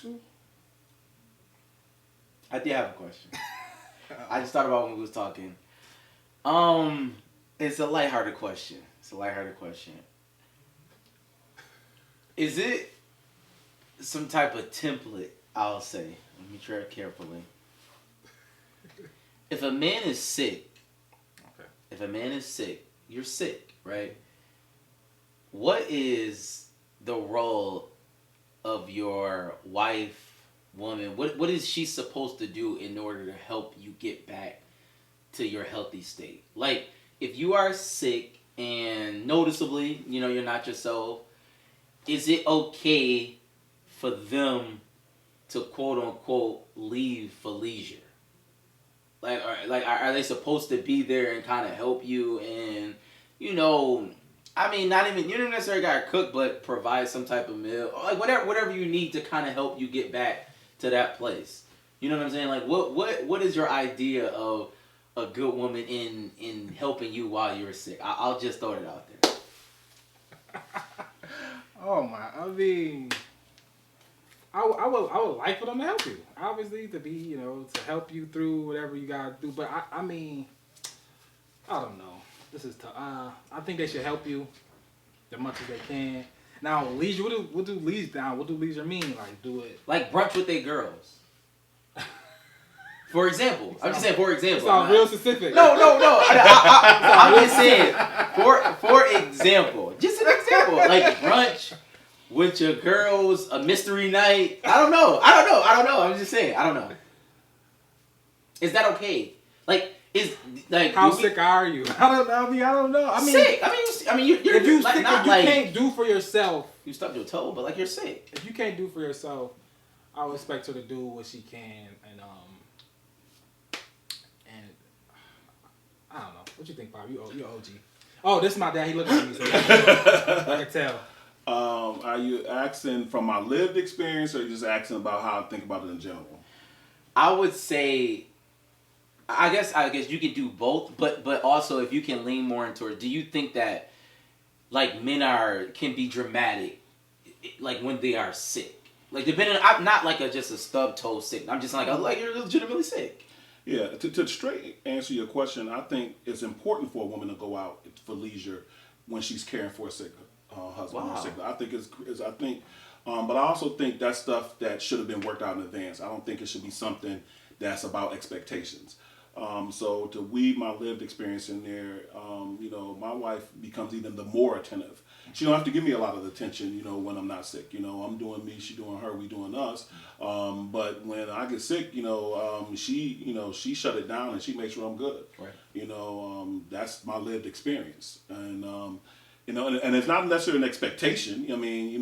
to? I did have a question. I just thought about when we was talking. It's a lighthearted question. Is it some type of template? I'll say. Let me tread carefully. If a man is sick, you're sick, right? What is the role of your wife, woman? What is she supposed to do in order to help you get back to your healthy state? Like, if you are sick and noticeably, you're not yourself, is it okay for them to quote unquote leave for leisure? Are they supposed to be there and kind of help you and, I mean, not even, you don't necessarily got to cook, but provide some type of meal. Like, whatever you need to kind of help you get back to that place. You know what I'm saying? Like, what is your idea of a good woman in helping you while you're sick? I'll just throw it out there. Oh, my. I mean, I would like for them to help you. Obviously, to be, to help you through whatever you got to do. But, I mean, I don't know. This is tough. I think they should help you as much as they can. Now, leisure, what do leisure mean? Like, do it... Like brunch with their girls. For example. I'm just saying, for example. It's all real specific. No. I'm just saying, for example. Just an example. Like brunch with your girls, a mystery night. I don't know. I'm just saying, I don't know. Is that okay? Like, how sick are you? I don't know. I mean, sick. I mean, you're if you like, sick, not if you like, can't do for yourself. You stubbed your toe, but like you're sick. If you can't do for yourself, I would expect her to do what she can, and I don't know. What you think, Bob? You're OG. Oh, this is my dad. He looking at me, so I can tell. Are you asking from my lived experience, or are you just asking about how I think about it in general? I would say. I guess you could do both, but also if you can lean more into it, do you think that like men can be dramatic, like when they are sick? Like depending, I'm not like just a stub toe sick. I'm just like you're legitimately sick. Yeah, to straight answer your question, I think it's important for a woman to go out for leisure when she's caring for a sick husband or sick. I think but I also think that's stuff that should have been worked out in advance. I don't think it should be something that's about expectations. So to weave my lived experience in there, my wife becomes even the more attentive. She don't have to give me a lot of attention, when I'm not sick. I'm doing me, she doing her, we doing us. But when I get sick, she shut it down and she makes sure I'm good. Right. That's my lived experience. And, and it's not necessarily an expectation. I mean,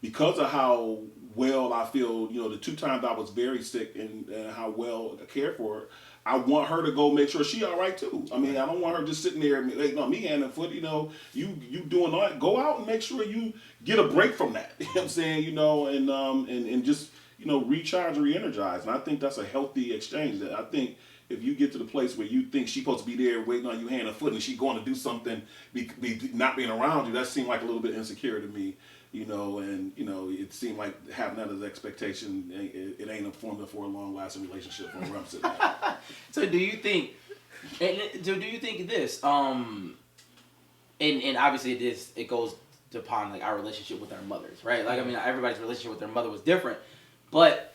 because of how well I feel, the 2 times I was very sick and how well I cared for her, I want her to go make sure she all right too. I mean, I don't want her just sitting there, me hand and foot. You doing all that. Go out and make sure you get a break from that. You know what I'm saying? And just recharge and re-energize. And I think that's a healthy exchange. That I think if you get to the place where you think she's supposed to be there waiting on you hand and foot, and she going to do something, be not being around you, that seemed like a little bit insecure to me. It seemed like having that as expectation, it ain't a formula for a long-lasting relationship from where I'm sitting at. So do you think this, and obviously it goes upon like our relationship with our mothers, right? Like, I mean, everybody's relationship with their mother was different, but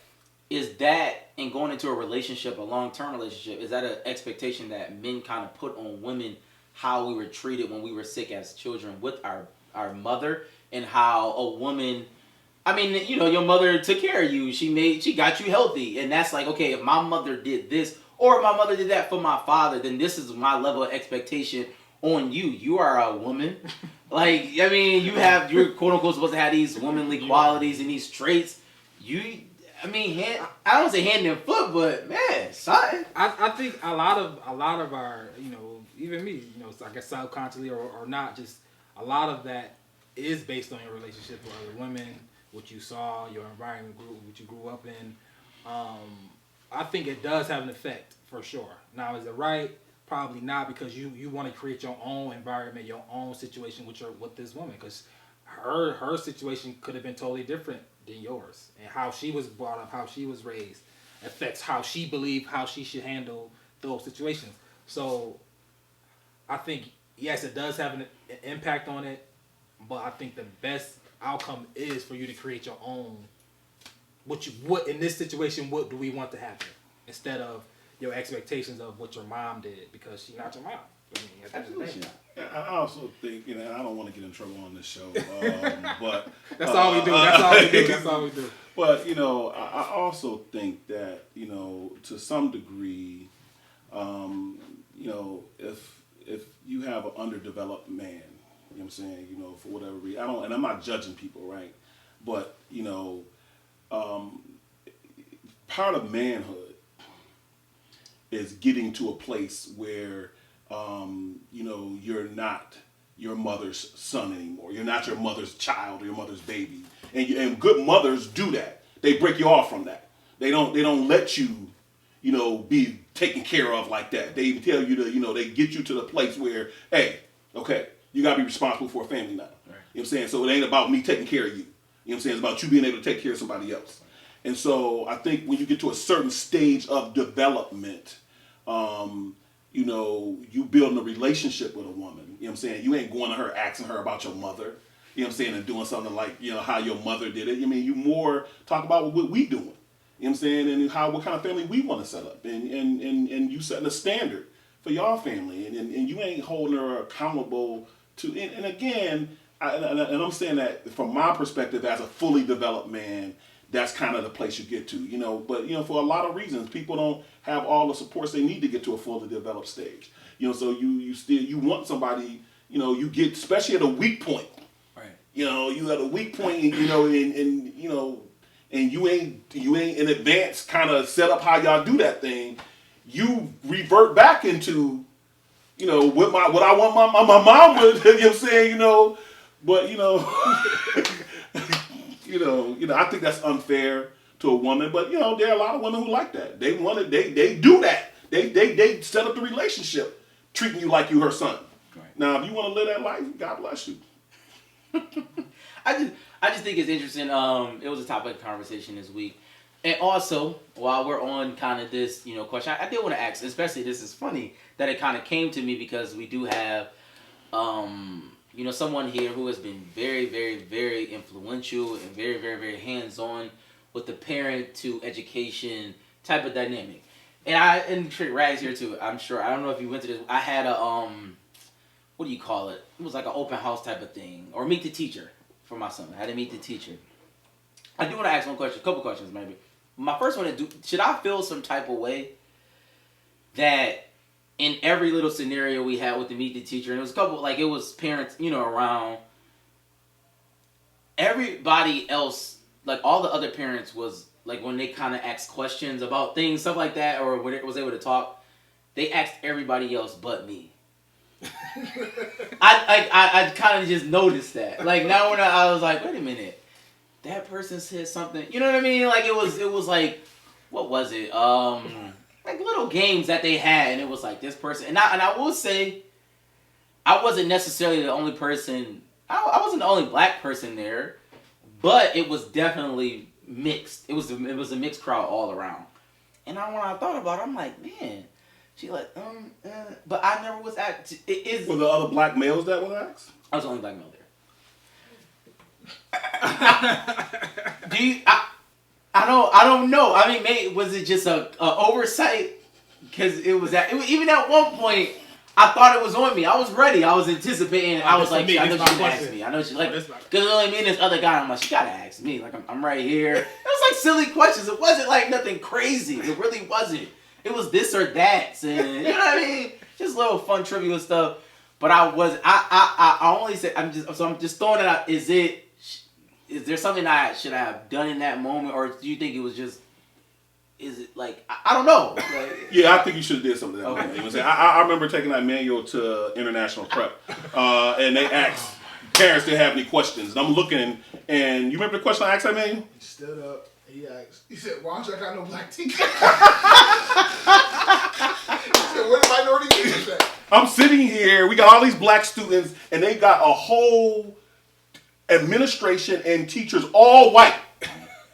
is that, in going into a relationship, a long-term relationship, is that an expectation that men kind of put on women, how we were treated when we were sick as children with our mother? And how a woman, I mean, your mother took care of you. She got you healthy. And that's like, okay, if my mother did this, or if my mother did that for my father, then this is my level of expectation on you. You are a woman. Like, I mean, you're quote unquote supposed to have these womanly qualities and these traits. I don't say hand and foot, but man, son. I think a lot of our, even me, I guess subconsciously or not, just a lot of that is based on your relationship with other women, what you saw, your environment, what you grew up in. I think it does have an effect for sure. Now, is it right? Probably not, because you want to create your own environment, your own situation with this woman, because her situation could have been totally different than yours, and how she was brought up, how she was raised, affects how she believed how she should handle those situations. So, I think yes, it does have an impact on it, but I think the best outcome is for you to create your own. What in this situation? What do we want to happen instead of your expectations of what your mom did because she's not your mom. I mean, at the end of the day. I also think, and I don't want to get in trouble on this show, but that's all we do. That's all we do. That's all we do. But I also think that to some degree, if you have an underdeveloped man, you know what I'm saying, for whatever reason, and I'm not judging people, right? But part of manhood is getting to a place where you're not your mother's son anymore. You're not your mother's child or your mother's baby. And good mothers do that. They break you off from that. They don't let you, be taken care of like that. They tell you to, they get you to the place where, hey, okay, you gotta be responsible for a family now. Right. You know what I'm saying? So it ain't about me taking care of you. You know what I'm saying? It's about you being able to take care of somebody else. And so I think when you get to a certain stage of development, you building a relationship with a woman. You know what I'm saying? You ain't going to her asking her about your mother. You know what I'm saying? And doing something like, how your mother did it. I mean, you more talk about what we doing. You know what I'm saying? And what kind of family we want to set up. And you setting a standard for your family. And you ain't holding her accountable to, and again, I'm saying that from my perspective as a fully developed man, that's kind of the place you get to, but for a lot of reasons, people don't have all the supports they need to get to a fully developed stage. So you want somebody, you get, especially at a weak point. Right. You at a weak point, and you ain't in advance kind of set up how y'all do that thing. You revert back into, what I want my mom would, you know what I'm saying, but I think that's unfair to a woman, but there are a lot of women who like that. They do that. They set up the relationship, treating you like you her son. Right. Now, if you want to live that life, God bless you. I just think it's interesting. It was a topic of conversation this week, and also while we're on kind of this question, I did want to ask. Especially, this is funny that it kind of came to me because we do have someone here who has been very, very, very influential and very, very, very hands-on with the parent to education type of dynamic. And Rag's here too, I'm sure. I don't know if you went to this. I had a, what do you call it? It was like an open house type of thing. Or meet the teacher for my son. I had to meet the teacher. I do want to ask one question, a couple questions maybe. My first one is, should I feel some type of way that in every little scenario we had with the meet the teacher, and it was a couple, like it was parents, around, everybody else, like all the other parents was, like when they kind of asked questions about things, stuff like that, or when it was able to talk, they asked everybody else but me. I kind of just noticed that. Like now when I was like, wait a minute, that person said something, you know what I mean? Like it was like, what was it? Like little games that they had, and it was like this person, and I will say, I wasn't necessarily the only person. I wasn't the only black person there, but it was definitely mixed. It was a mixed crowd all around. And when I thought about it, I'm like, man, she like but I never was at. Were the other black males that were asked? I was the only black male there. I don't know. I mean, maybe was it just a oversight? Because even at one point, I thought it was on me. I was ready. I was anticipating. I was like, I know she's gonna ask me. I know she's like, because only me and this other guy. I'm like, she gotta ask me. Like I'm right here. It was like silly questions. It wasn't like nothing crazy. It really wasn't. It was this or that, and you know what I mean? Just little fun trivial stuff. But I only said I'm just throwing it out. Is there something I should have done in that moment, or do you think it was just? Is it like I don't know? Like, yeah, I think you should have did something. That okay. You know what I'm saying? I remember taking that manual to international prep, and they asked parents to have any questions, and I'm looking, and you remember the question I asked that manual? He stood up. He asked. He said, "Why don't y'all got no black teachers?" He said, "Where the minority teachers at?" I'm sitting here. We got all these black students, and they got a whole administration and teachers all white.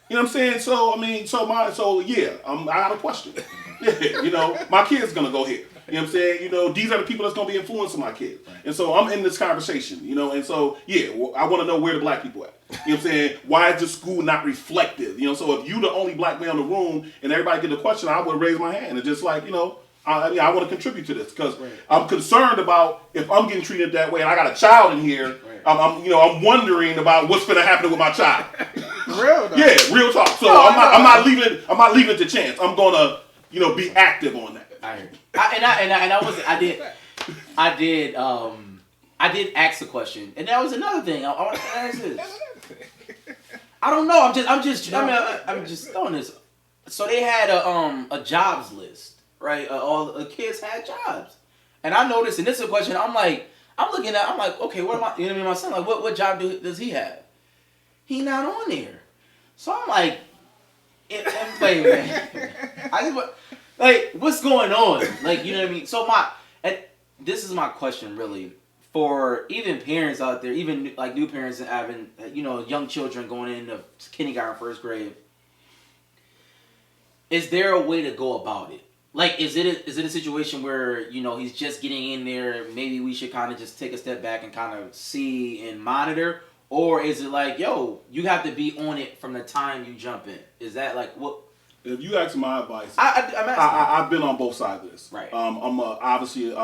You know what I'm saying? So I mean, I got a question. Yeah, you know, my kid's gonna go here. You know what I'm saying? You know, these are the people that's gonna be influencing my kids. And so I'm in this conversation, you know, and so I want to know where the black people at. You know what I'm saying? Why is the school not reflective? You know, so if you the only black man in the room and everybody get a question, I would raise my hand and just like, you know, I want to contribute to this because I'm concerned about if I'm getting treated that way and I got a child in here. I'm wondering about what's going to happen with my child. Real, though. Yeah, real talk. So I'm not leaving it to chance. I'm gonna, be active on that. I did ask a question, and that was another thing. I want to ask this. I don't know. I'm just throwing this. So they had a jobs list, right? All the kids had jobs, and I noticed. And this is a question. I'm like, okay, what am I? You know what I mean? My son, like, what job does he have? He not on there. So I'm like, wait, man. Like, what's going on? Like, you know what I mean? So this is my question, really, for even parents out there, even like new parents and having, young children going into kindergarten, first grade. Is there a way to go about it? Like, is it a situation where, he's just getting in there, maybe we should kind of just take a step back and kind of see and monitor? Or is it like, yo, you have to be on it from the time you jump in? Is that like what? If you ask my advice, I've been on both sides of this. Right. Obviously,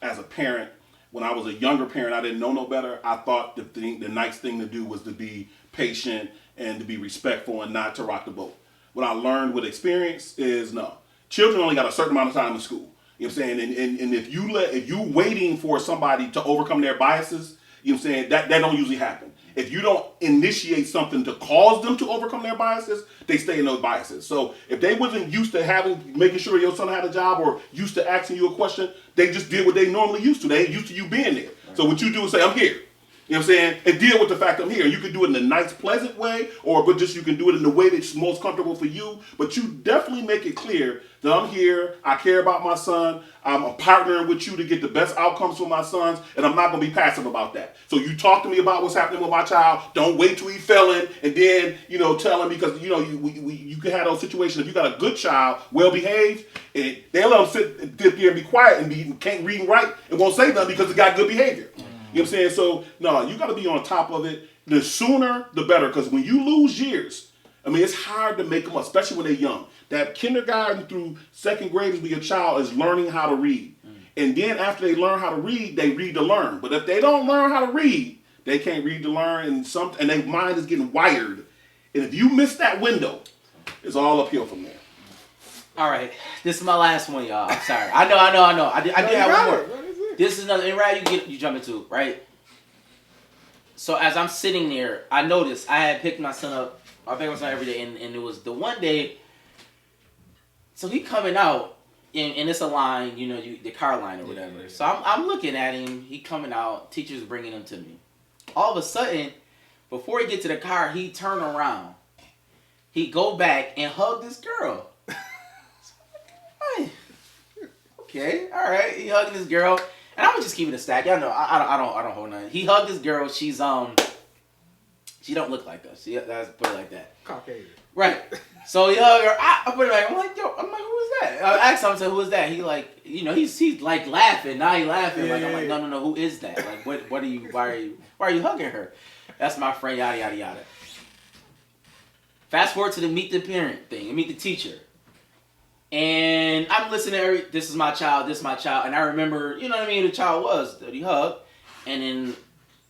as a parent, when I was a younger parent, I didn't know no better. I thought the nice thing to do was to be patient and to be respectful and not to rock the boat. What I learned with experience is no. Children only got a certain amount of time in school. You know what I'm saying? And if you waiting for somebody to overcome their biases, you know what I'm saying, that don't usually happen. If you don't initiate something to cause them to overcome their biases, they stay in those biases. So if they wasn't used to making sure your son had a job or used to asking you a question, they just did what they normally used to. They ain't used to you being there. So what you do is say, I'm here. You know what I'm saying? And deal with the fact I'm here. You can do it in a nice, pleasant way, but you can do it in the way that's most comfortable for you. But you definitely make it clear that I'm here, I care about my son, I'm partnering with you to get the best outcomes for my sons, and I'm not going to be passive about that. So you talk to me about what's happening with my child. Don't wait till he fell in and then, tell him because, you can have those situations. If you got a good child, well-behaved, and they'll let him sit there and be quiet and can't read and write and won't say nothing because he got good behavior. You know what I'm saying? So, no, you got to be on top of it. The sooner, the better. Because when you lose years, it's hard to make them up, especially when they're young. That kindergarten through second grade is when your child is learning how to read. And then after they learn how to read, they read to learn. But if they don't learn how to read, they can't read to learn. And their mind is getting wired. And if you miss that window, it's all uphill from there. All right. This is my last one, y'all. I'm sorry. I know. I do have one more. This is another, and right, you jump into, right? So as I'm sitting there, I noticed I had picked my son up. I pick my son every day, and it was the one day. So he coming out, and it's a line, the car line or whatever. So I'm looking at him. He coming out. Teacher's bringing him to me. All of a sudden, before he get to the car, he turn around. He go back and hug this girl. Hey. Okay, all right. He hugging this girl. And I would just keep it a stack. Y'all know I don't hold nothing. He hugged this girl. She's she don't look like us. Let's put it like that. Caucasian. Right. So he hugged her. I put it like, I'm like, who is that? I asked him, I said, who is that? He like, he's like laughing. Now he laughing. Yeah, I'm like, no, who is that? Like, what are you? Why are you hugging her? That's my friend. Yada yada yada. Fast forward to the meet the parent thing and meet the teacher. And I'm listening to this is my child, and I remember, who the child was that he hugged, and then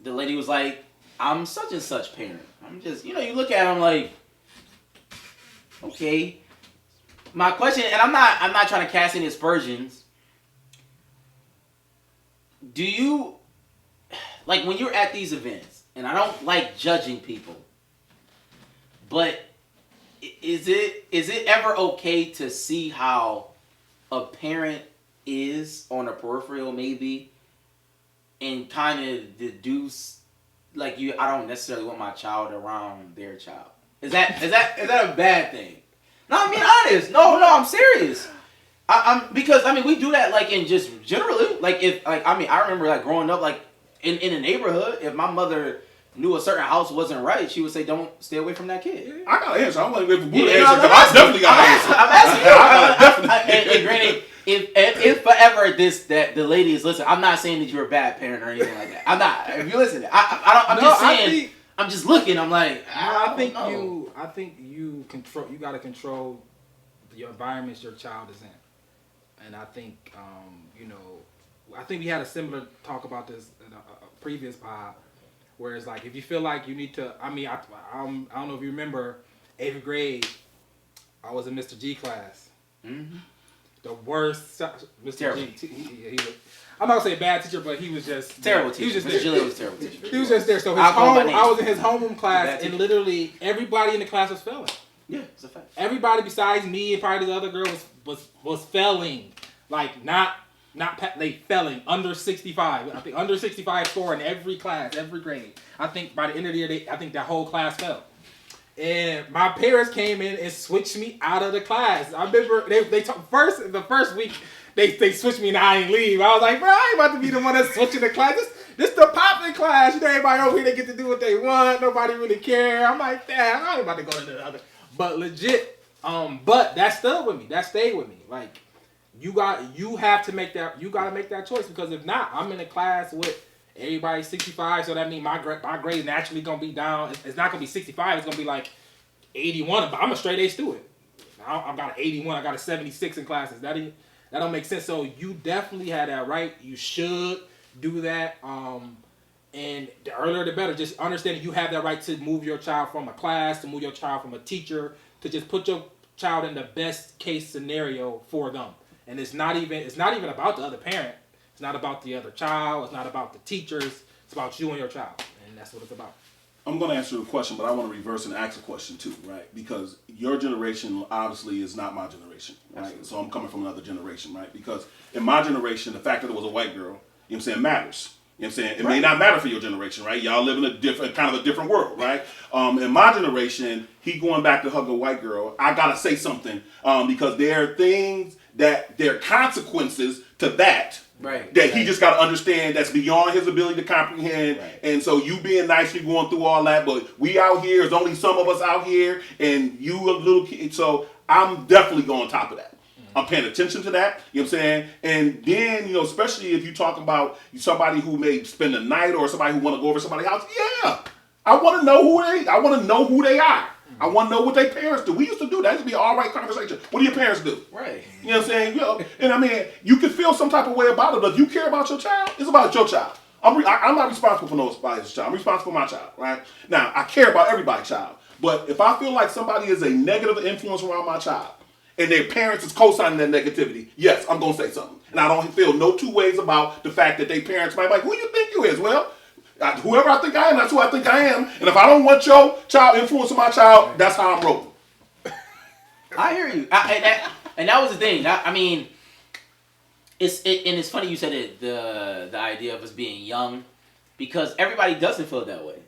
the lady was like, I'm such and such parent. I'm just, you look at him like, okay. My question, and I'm not trying to cast any aspersions. Do you, like when you're at these events, and I don't like judging people, but is it ever okay to see how a parent is on a peripheral maybe and kind of deduce like I don't necessarily want my child around their child? Is that a bad thing? No, I'm being honest. No, I'm serious. Because we do that like in just generally like if like I remember like growing up like in a neighborhood if my mother knew a certain house wasn't right, she would say, "Don't stay away from that kid." I got an answer. I want to wait for Buddha Yeah, to answer because I definitely got an answer. I'm asking you. And granted, if forever that the lady is listening, I'm not saying that you're a bad parent or anything like that. I'm not. If you listen, I'm just saying. I'm just looking. I'm like, I think you control. You got to control your environments your child is in, and I think I think we had a similar talk about this in a previous pod, where it's like if you feel like you need to. I mean, I don't know if you remember 8th grade. I was in Mr. G class. Mm-hmm. The worst Mr. Terrible. G. He was, I'm not gonna say bad teacher, but he was just terrible teacher. He was just Mr. Julian was terrible teacher. He was just there. So I was in his homeroom class, and literally everybody in the class was failing. Yeah, it's a fact. Everybody besides me and probably the other girl was failing. Like they failing under 65. I think under 65 score in every class, every grade. I think by the end of the year, I think that whole class fell. And my parents came in and switched me out of the class. I remember the first week they switched me and I ain't leave. I was like, bro, I ain't about to be the one that's switching the class. This the popping class. You know, everybody over here, they get to do what they want. Nobody really care. I'm like, damn, I ain't about to go into the other. But legit, but that stood with me. That stayed with me. Like, you have to make that. You got to make that choice, because if not, I'm in a class with everybody 65, so that means my grade naturally gonna be down. It's not gonna be 65. It's gonna be like 81. But I'm a straight A student. I've got an 81. I got a 76 in classes. That don't make sense. So you definitely had that right. You should do that. And the earlier the better. Just understanding you have that right to move your child from a class, to move your child from a teacher, to just put your child in the best case scenario for them. And it's not even about the other parent. It's not about the other child. It's not about the teachers. It's about you and your child. And that's what it's about. I'm going to answer the question, but I want to reverse and ask a question too, right? Because your generation obviously is not my generation, right? Absolutely. So I'm coming from another generation, right? Because in my generation, the fact that it was a white girl, you know what I'm saying, matters. You know what I'm saying? It may not matter for your generation, right? Y'all live in a different world, right? In my generation, he going back to hug a white girl, I got to say something because there are things that there are consequences to that. Right. That he just got to understand that's beyond his ability to comprehend. Right. And so you being nice, you going through all that, but we out here, there's only some of us out here, and you a little kid. So I'm definitely going on top of that. I'm paying attention to that, you know what I'm saying? And then, you know, especially if you talk about somebody who may spend the night or somebody who want to go over to somebody's house, yeah. I want to know who they are. I want to know what their parents do. We used to do that. It used to be an all right conversation. What do your parents do? Right. You know what I'm saying? You know, and I mean, you can feel some type of way about it, but if you care about your child, it's about your child. I'm not responsible for nobody's child. I'm responsible for my child, right? Now, I care about everybody's child. But if I feel like somebody is a negative influence around my child, and their parents is co-signing that negativity, yes, I'm going to say something. And I don't feel no two ways about the fact that their parents might be like, who you think you is? Well, whoever I think I am, that's who I think I am. And if I don't want your child influencing my child, that's how I'm rolling. I hear you. And that was the thing. I mean, it's funny you said it, the idea of us being young, because everybody doesn't feel that way.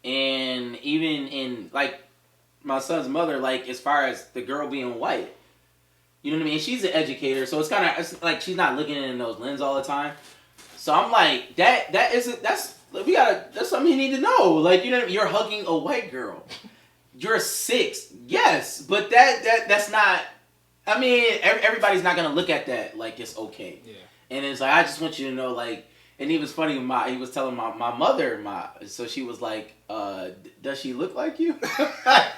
And even in, like, my son's mother, like, as far as the girl being white, you know what I mean? She's an educator, so it's like she's not looking in those lenses all the time. So I'm like, that's something you need to know. Like, you know, you're hugging a white girl. You're 6, yes, but that's not. I mean, everybody's not gonna look at that like it's okay. Yeah. And it's like, I just want you to know, like, and it was funny. He was telling my mother, so she was like, does she look like you?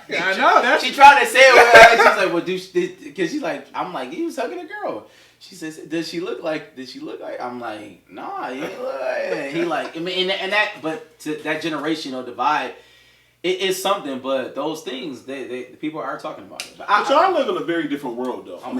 I know that. She tried to say it. She's like, well, because she's like, I'm like, he was hugging a girl. She says, did she look like? I'm like, nah, he ain't look like. He like, I mean, and that, but to that generational divide, it is something. But those things, the people are talking about it. But y'all live in a very different world, though. Oh,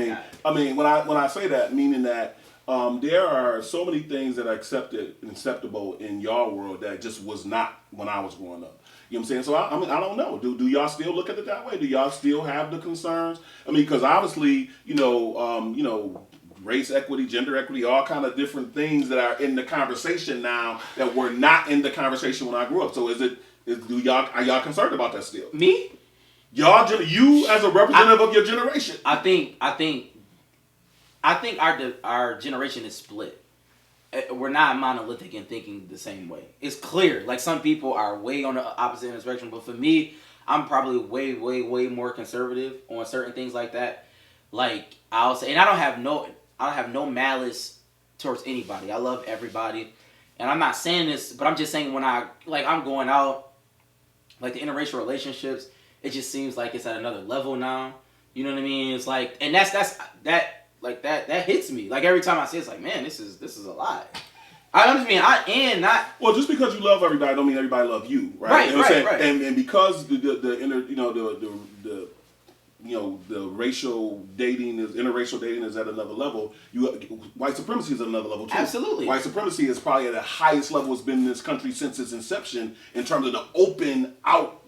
I mean, when I say that, meaning that there are so many things that are acceptable in y'all world that just was not when I was growing up. You know what I'm saying? So I mean, I don't know. Do y'all still look at it that way? Do y'all still have the concerns? I mean, because obviously, race equity, gender equity, all kind of different things that are in the conversation now that were not in the conversation when I grew up. So are y'all concerned about that still? Me? You as a representative of your generation. I think our generation is split. we're not monolithic in thinking the same way. It's clear. Like some people are way on the opposite end of the spectrum, but for me, I'm probably way more conservative on certain things like that. Like I'll say, and I don't have no malice towards anybody. I love everybody, and I'm not saying this, but I'm just saying when I'm going out, like the interracial relationships, it just seems like it's at another level now. You know what I mean? It's like, and that hits me. Like every time I see it, it's like, man, this is a lot. I understand. Well, just because you love everybody, don't mean everybody love you, right? Right, you know what I'm right. saying? And because the racial dating interracial dating is at another level. White supremacy is at another level too. Absolutely. White supremacy is probably at the highest level it's been in this country since its inception in terms of the open out.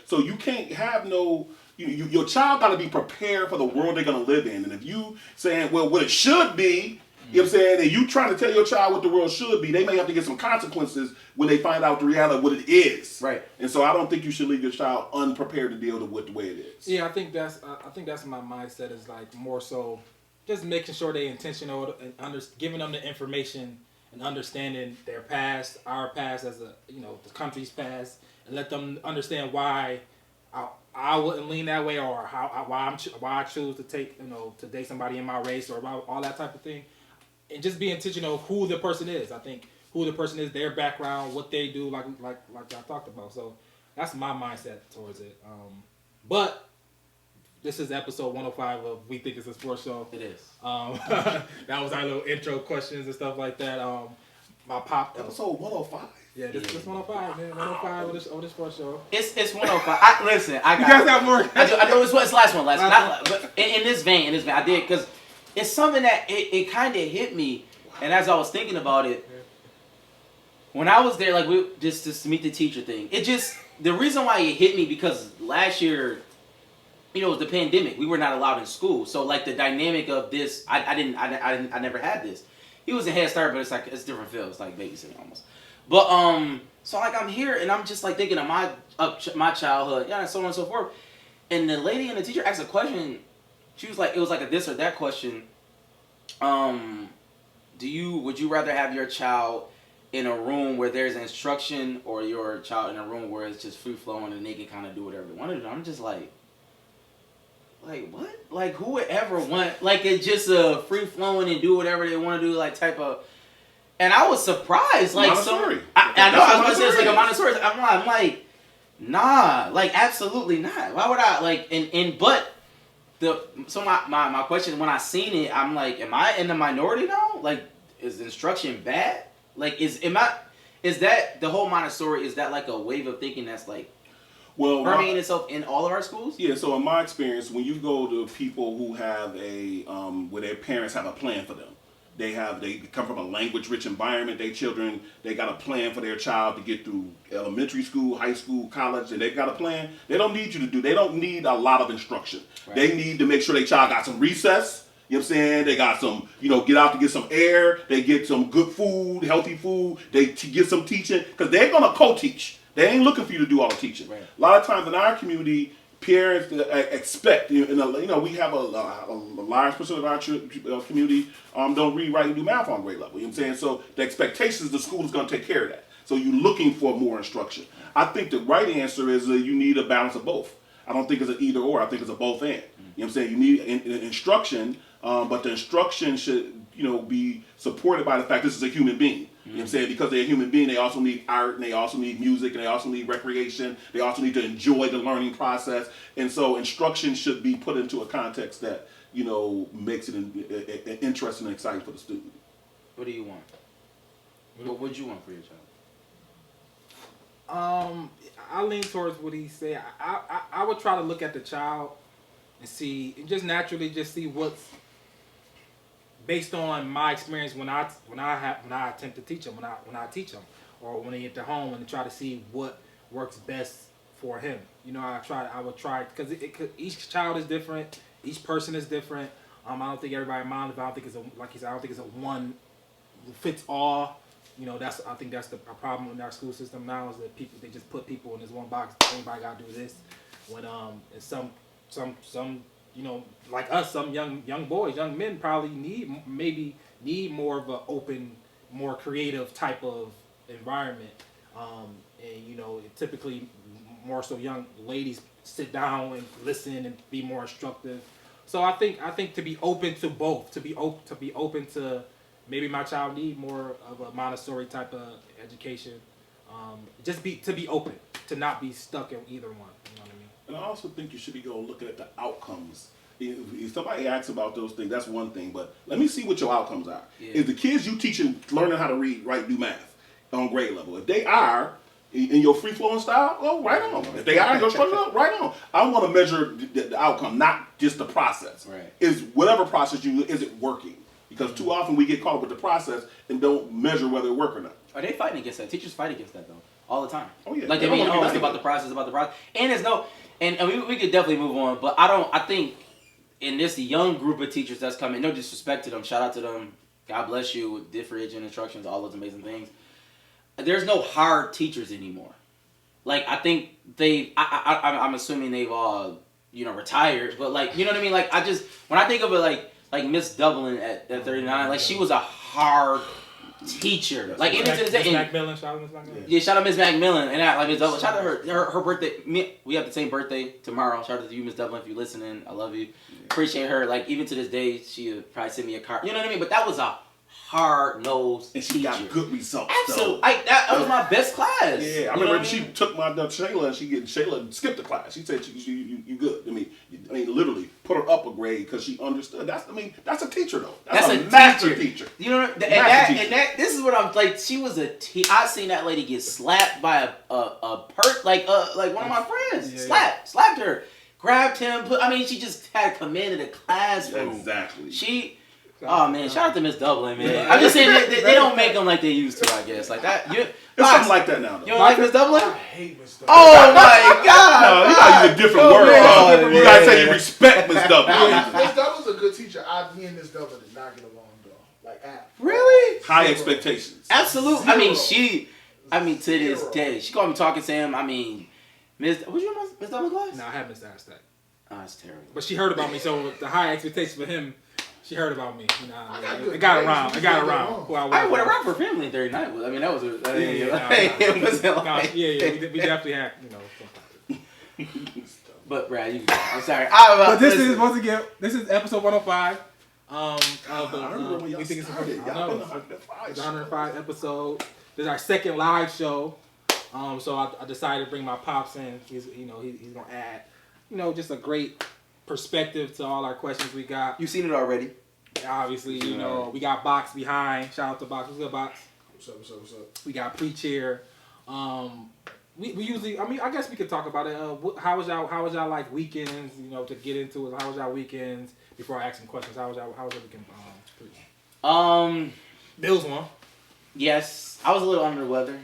So you can't have no. Your child got to be prepared for the world they're going to live in. And if you saying, well, what it should be, you know what I'm saying, and you trying to tell your child what the world should be, they may have to get some consequences when they find out the reality of what it is. Right. And so I don't think you should leave your child unprepared to deal with the way it is. Yeah, I think that's my mindset is like more so just making sure they're intentional and giving them the information and understanding their past, our past as the country's past, and let them understand why I wouldn't lean that way, or why I choose to take to date somebody in my race, or about all that type of thing, and just be intentional of who the person is. I think who the person is, their background, what they do, like I talked about. So that's my mindset towards it. But this is episode 105 of We Think It's a Sports Show. It is. That was our little intro questions and stuff like that. My pop Episode 105. Yeah, this 105, man. 105 of this sports show. It's 105. Listen, I got. You guys got more. I know it's the last one. But in this vein, I did because it's something that it kind of hit me, and as I was thinking about it, when I was there, like we just to meet the teacher thing, the reason why it hit me because last year, it was the pandemic. We were not allowed in school, so like the dynamic of this, I never had this. He was in Head Start, but it's different feel. It's like babysitting almost. But so like I'm here and I'm just like thinking of my childhood, and so on and so forth. And the lady and the teacher asked a question. She was like, it was like a this or that question. Would you rather have your child in a room where there's instruction, or your child in a room where it's just free flowing and they can kind of do whatever they want to do? I'm just like what? Like who would ever want like it's just a free flowing and do whatever they want to do like type of. And I was surprised, like Montessori. I know I was gonna say it's like a Montessori. I'm like, nah, like absolutely not. Why would I like? My question when I seen it, I'm like, am I in the minority now? Like, is instruction bad? Like, is that the whole Montessori? Is that like a wave of thinking that's like permeating itself in all of our schools? Yeah. So in my experience, when you go to people who have where their parents have a plan for them. They come from a language-rich environment. They got a plan for their child to get through elementary school, high school, college, and they've got a plan. They don't need they don't need a lot of instruction. Right. They need to make sure their child got some recess. You know what I'm saying? They got some, get out to get some air. They get some good food, healthy food. They get some teaching because they're going to co-teach. They ain't looking for you to do all the teaching. Right. A lot of times in our community, parents expect, we have a large percent of our community don't read, write, and do math on grade level. You know what I'm saying? So the expectation is the school is going to take care of that. So you're looking for more instruction. I think the right answer is you need a balance of both. I don't think it's an either or. I think it's a both and. You know what I'm saying? You need instruction, but the instruction should be supported by the fact this is a human being. You know what I'm saying? Because they're a human being, they also need art, and they also need music, and they also need recreation. They also need to enjoy the learning process. And so instruction should be put into a context that, makes it interesting and exciting for the student. What do you want? What would you want for your child? I lean towards what he said. I would try to look at the child and see, just naturally just see what's, based on my experience when I attempt to teach them, when I teach them, or when they get to home and try to see what works best for him. I would try because each child is different, each person is different. I don't think everybody minds. I don't think I don't think it's a one fits all. I think that's the problem in our school system now is that they just put people in this one box. Everybody got to do this. When some like us, some young boys, young men probably need more of an open, more creative type of environment, and typically more so young ladies sit down and listen and be more instructive. So I think to be open to both, to be open to maybe my child need more of a Montessori type of education. To be open, to not be stuck in either one. You know what I mean? And I also think you should be going looking at the outcomes. If somebody asks about those things, that's one thing. But let me see what your outcomes are. Yeah. Is the kids you teaching learning how to read, write, do math on grade level? If they are in your free flowing style, well, right on. If they are in your structure, right on. I want to measure the outcome, not just the process. Right. Is whatever process is it working? Because too often we get caught up with the process and don't measure whether it works or not. Are they fighting against that? Teachers fight against that though, all the time. Oh yeah. Like they mean, it's about the process, and there's no, and we could definitely move on. But I think in this young group of teachers that's coming, no disrespect to them, shout out to them, God bless you with differentiating instructions, all those amazing things. There's no hard teachers anymore. Like I think I'm assuming they've all retired, but like you know what I mean. Like I just when I think of it like Miss Dublin at 39, like she was a hard teacher. Like even to this day, Macmillan, shout out Miss Macmillan. Yeah, shout out Miss Macmillan and like Miss Dublin. Shout out her birthday. We have the same birthday tomorrow. Shout out to you, Miss Dublin, if you're listening. I love you. Appreciate her. Like even to this day, she would probably send me a card. You know what I mean? But that was a hard-nosed and she teacher. got good results. Absolutely. That was my best class. Yeah, I remember she took my Shayla and Shayla skipped the class. She said you good. I mean literally put her up a grade because she understood. That's a teacher though. That's a master teacher. You know, and that this is what I'm like. She was I seen that lady get slapped by like one of my friends. Slapped her, grabbed him. She just had commanded a classroom. Exactly. Oh man, shout out to Miss Dublin, man. I'm just saying they don't make them like they used to, I guess. Like that. It's something like that now. Though. You don't like Miss Dublin? I hate Miss Dublin. Oh my God! No, you gotta use a different word. You gotta say you respect Miss Dublin. Miss Dublin's a good teacher. Me and Miss Dublin did not get along though. Like really? High expectations. Absolutely. To this day, she called me Talking Sam. Miss, was you in Miss Dublin class? No, I haven't asked that. Oh, that's terrible. But she heard about me, so the high expectations for him. She heard about me. It got around. Who I went around for family 39. That was a. We definitely had, But Brad, I'm sorry. But this is episode 105. We think it's it's 105 episode. This is our second live show. So I decided to bring my pops in. He's gonna add, just a great perspective to all our questions we got. You've seen it already. Obviously, we got Box behind. Shout out to Box. What's up, Box? What's up? We got Preach here. We usually, I guess we could talk about it. How was y'all like weekends? To get into it. How was y'all weekends? Before I ask some questions, how was your weekend? Preach? Bills won. Yes, I was a little under the weather.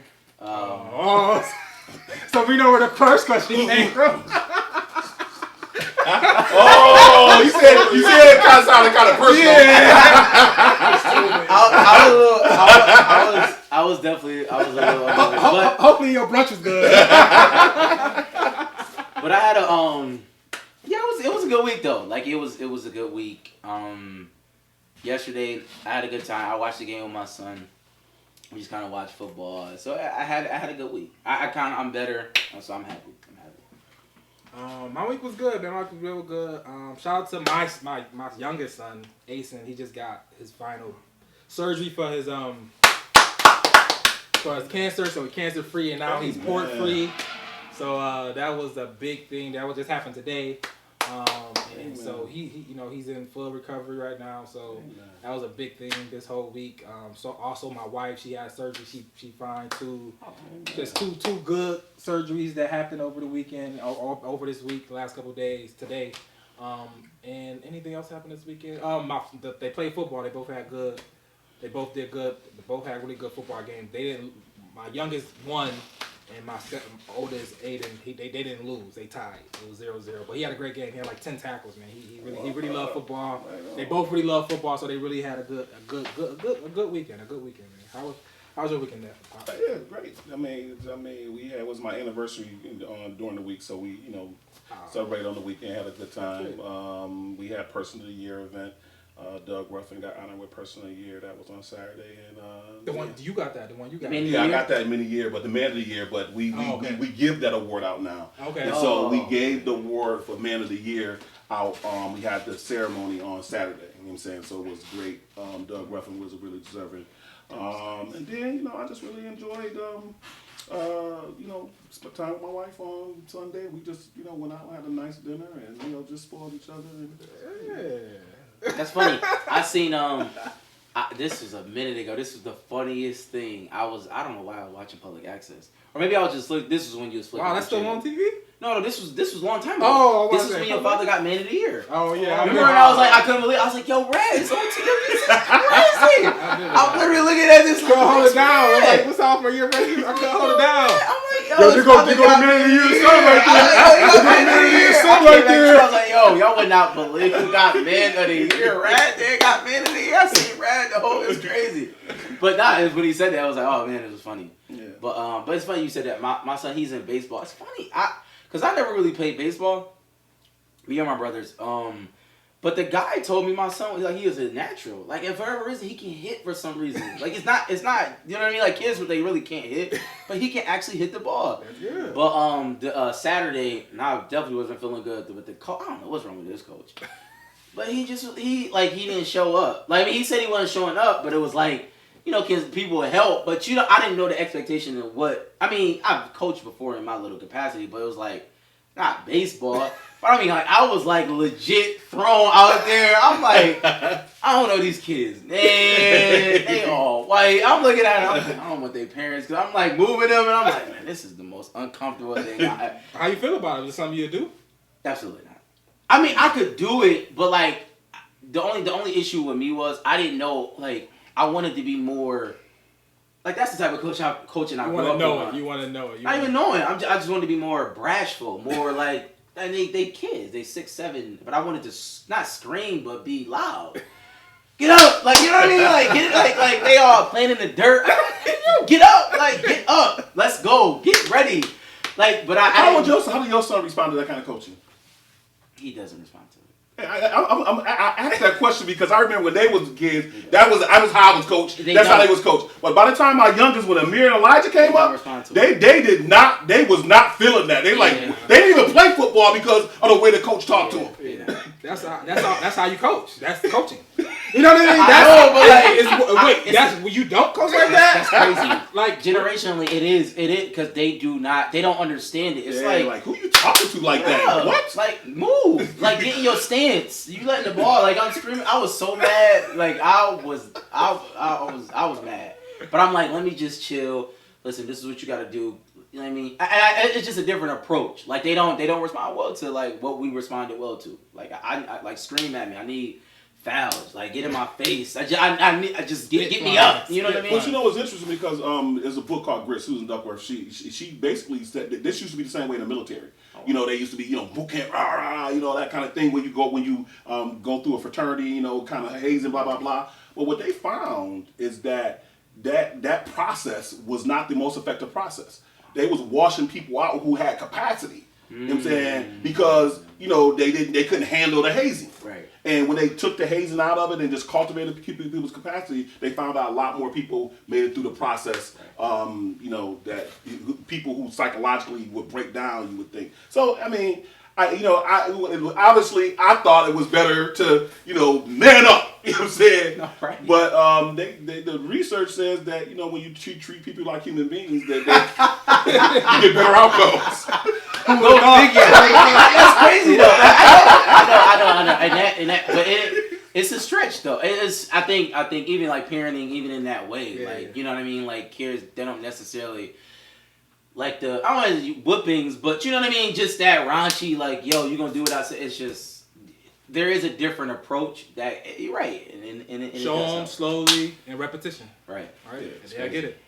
So we know where the first question came from. Oh, you said it kind of sounded kind of personal. Yeah. I was a little. But hopefully your brunch was good. But I had it was a good week though. Like it was a good week. Yesterday I had a good time. I watched the game with my son. We just kind of watched football. So I had a good week. I'm better, so I'm happy. My week was good, man. My week was real good. Shout out to my youngest son, Asen. He just got his final surgery for his cancer, so he's cancer free, and now he's port free. So that was a big thing. That just happened today. And so he's in full recovery right now. So that was a big thing this whole week. So also my wife, she had surgery. She fine too. Just two good surgeries that happened over the weekend, over this week, the last couple of days, today. And anything else happened this weekend? They played football. They both had good. They both did good. They both had really good football games. My youngest won. And my oldest, Aiden, they didn't lose. They tied. It was 0-0. But he had a great game. He had like 10 tackles, man. He really loved football. They both really love football, so they really had a good weekend. A good weekend, man. How was your weekend there? Yeah, great. It was my anniversary during the week, so we celebrated on the weekend, had a good time. We had Person of the Year event. Doug Ruffin got honored with Person of the Year. That was on Saturday, and The one you got that. The one you got. Man of the yeah, I Year? got that many year, but the Man of the Year. But we give that award out now. Okay. And so we gave the award for Man of the Year out. We had the ceremony on Saturday. You know what I'm saying? So it was great. Doug Ruffin was really deserving. And then I just really enjoyed. Spent time with my wife on Sunday. We just went out and had a nice dinner and just spoiled each other. And That's funny. I seen this was a minute ago. This was the funniest thing. I don't know why I was watching public access. Or maybe I was just this was when you was flipping. Wow, that's still on TV? No, this was a long time ago. Oh, this is when your father got Man of the Year. Oh yeah. Remember when I was like, I couldn't believe it. I was like, yo, Red, it's on TV. Where is he? I'm literally looking at this. Couldn't hold it down. I'm Red? like, what's off for your baby? I couldn't hold it down. I'm like, yo, they go to Man of the Year song right there. I was like, yo, y'all would not believe who got Man of the Year. Red, they got Man of the Year. I see Red. The whole is crazy. But it was when he said that, I was like, oh man, it was funny. Yeah. But it's funny you said that. My son, he's in baseball. It's funny. Because I never really played baseball. Me and my brothers. But the guy told me my son, he is a natural. Like, if for whatever reason, he can hit for some reason. Like, it's not, you know what I mean? Like, kids, they really can't hit. But he can actually hit the ball. Yeah. But the Saturday, I definitely wasn't feeling good with the coach. I don't know what's wrong with this coach. But he didn't show up. Like, I mean, he said he wasn't showing up, but it was like, kids, people would help. But, I didn't know the expectation of what. I mean, I've coached before in my little capacity, but it was like, not baseball. But I mean, like, I was like legit thrown out there. I'm like, I don't know these kids. Man, they all white. I'm looking at them. I'm like, I don't want their parents. Because I'm like moving them. And I'm like, man, this is the most uncomfortable thing. How you feel about it? Is it something you do? Absolutely not. I mean, I could do it, but like, the only issue with me was I didn't know, like, I wanted to be more, like, that's the type of coaching I grew up with. You want to know it. Not even knowing. I just wanted to be more brashful, more like, and they kids, they 6, 7, but I wanted to not scream, but be loud. Get up, like, you know what I mean? Like, like they all playing in the dirt. Get up, like, get up. Let's go. Get ready. Like, but how did your son respond to that kind of coaching? He doesn't respond to it. I asked that question because I remember when they was kids, that was how I was coached. That's how they was coached. But by the time my youngest, when Amir and Elijah came up, they was not feeling that. They they didn't even play football because of the way the coach talked to them. Yeah. That's how you coach. That's coaching. You know what I mean? That's when you don't coach like that. That's crazy. Like, generationally, it is because they don't understand it. It's like who you talking to like that? What? Like, move, like, get in your stance. You letting the ball, like, I'm screaming. I was so mad. Like, I was mad. But I'm like, let me just chill. Listen, this is what you got to do. You know what I mean? It's just a different approach. Like, they don't respond well to like what we responded well to. Like, I like, scream at me. I need fouls. Like, get in my face. I just get me up. You know what I mean? But you know what's interesting, because there's a book called Grit. Susan Duckworth. She basically said that this used to be the same way in the military. They used to be boot camp, rah, rah, that kind of thing when you go through a fraternity, kind of hazing, blah blah blah. But what they found is that process was not the most effective process. They was washing people out who had capacity. You know what I'm saying? Because they couldn't handle the hazing. Right. And when they took the hazing out of it and just cultivated people's capacity, they found out a lot more people made it through the process. That people who psychologically would break down, you would think. So I mean, obviously I thought it was better to man up. You know what I'm saying? No, right. But the research says that when you treat people like human beings, that you get better outcomes. Go figure. That's crazy though. I know. But it's a stretch though. It is. I think even like parenting, even in that way, like, you know what I mean. Like, kids, they don't necessarily like I don't want to use whippings, but you know what I mean. Just that raunchy, like, yo, you gonna do what I say. It's just. There is a different approach that you're right, and show them slowly and repetition. Right. Yeah, I get it.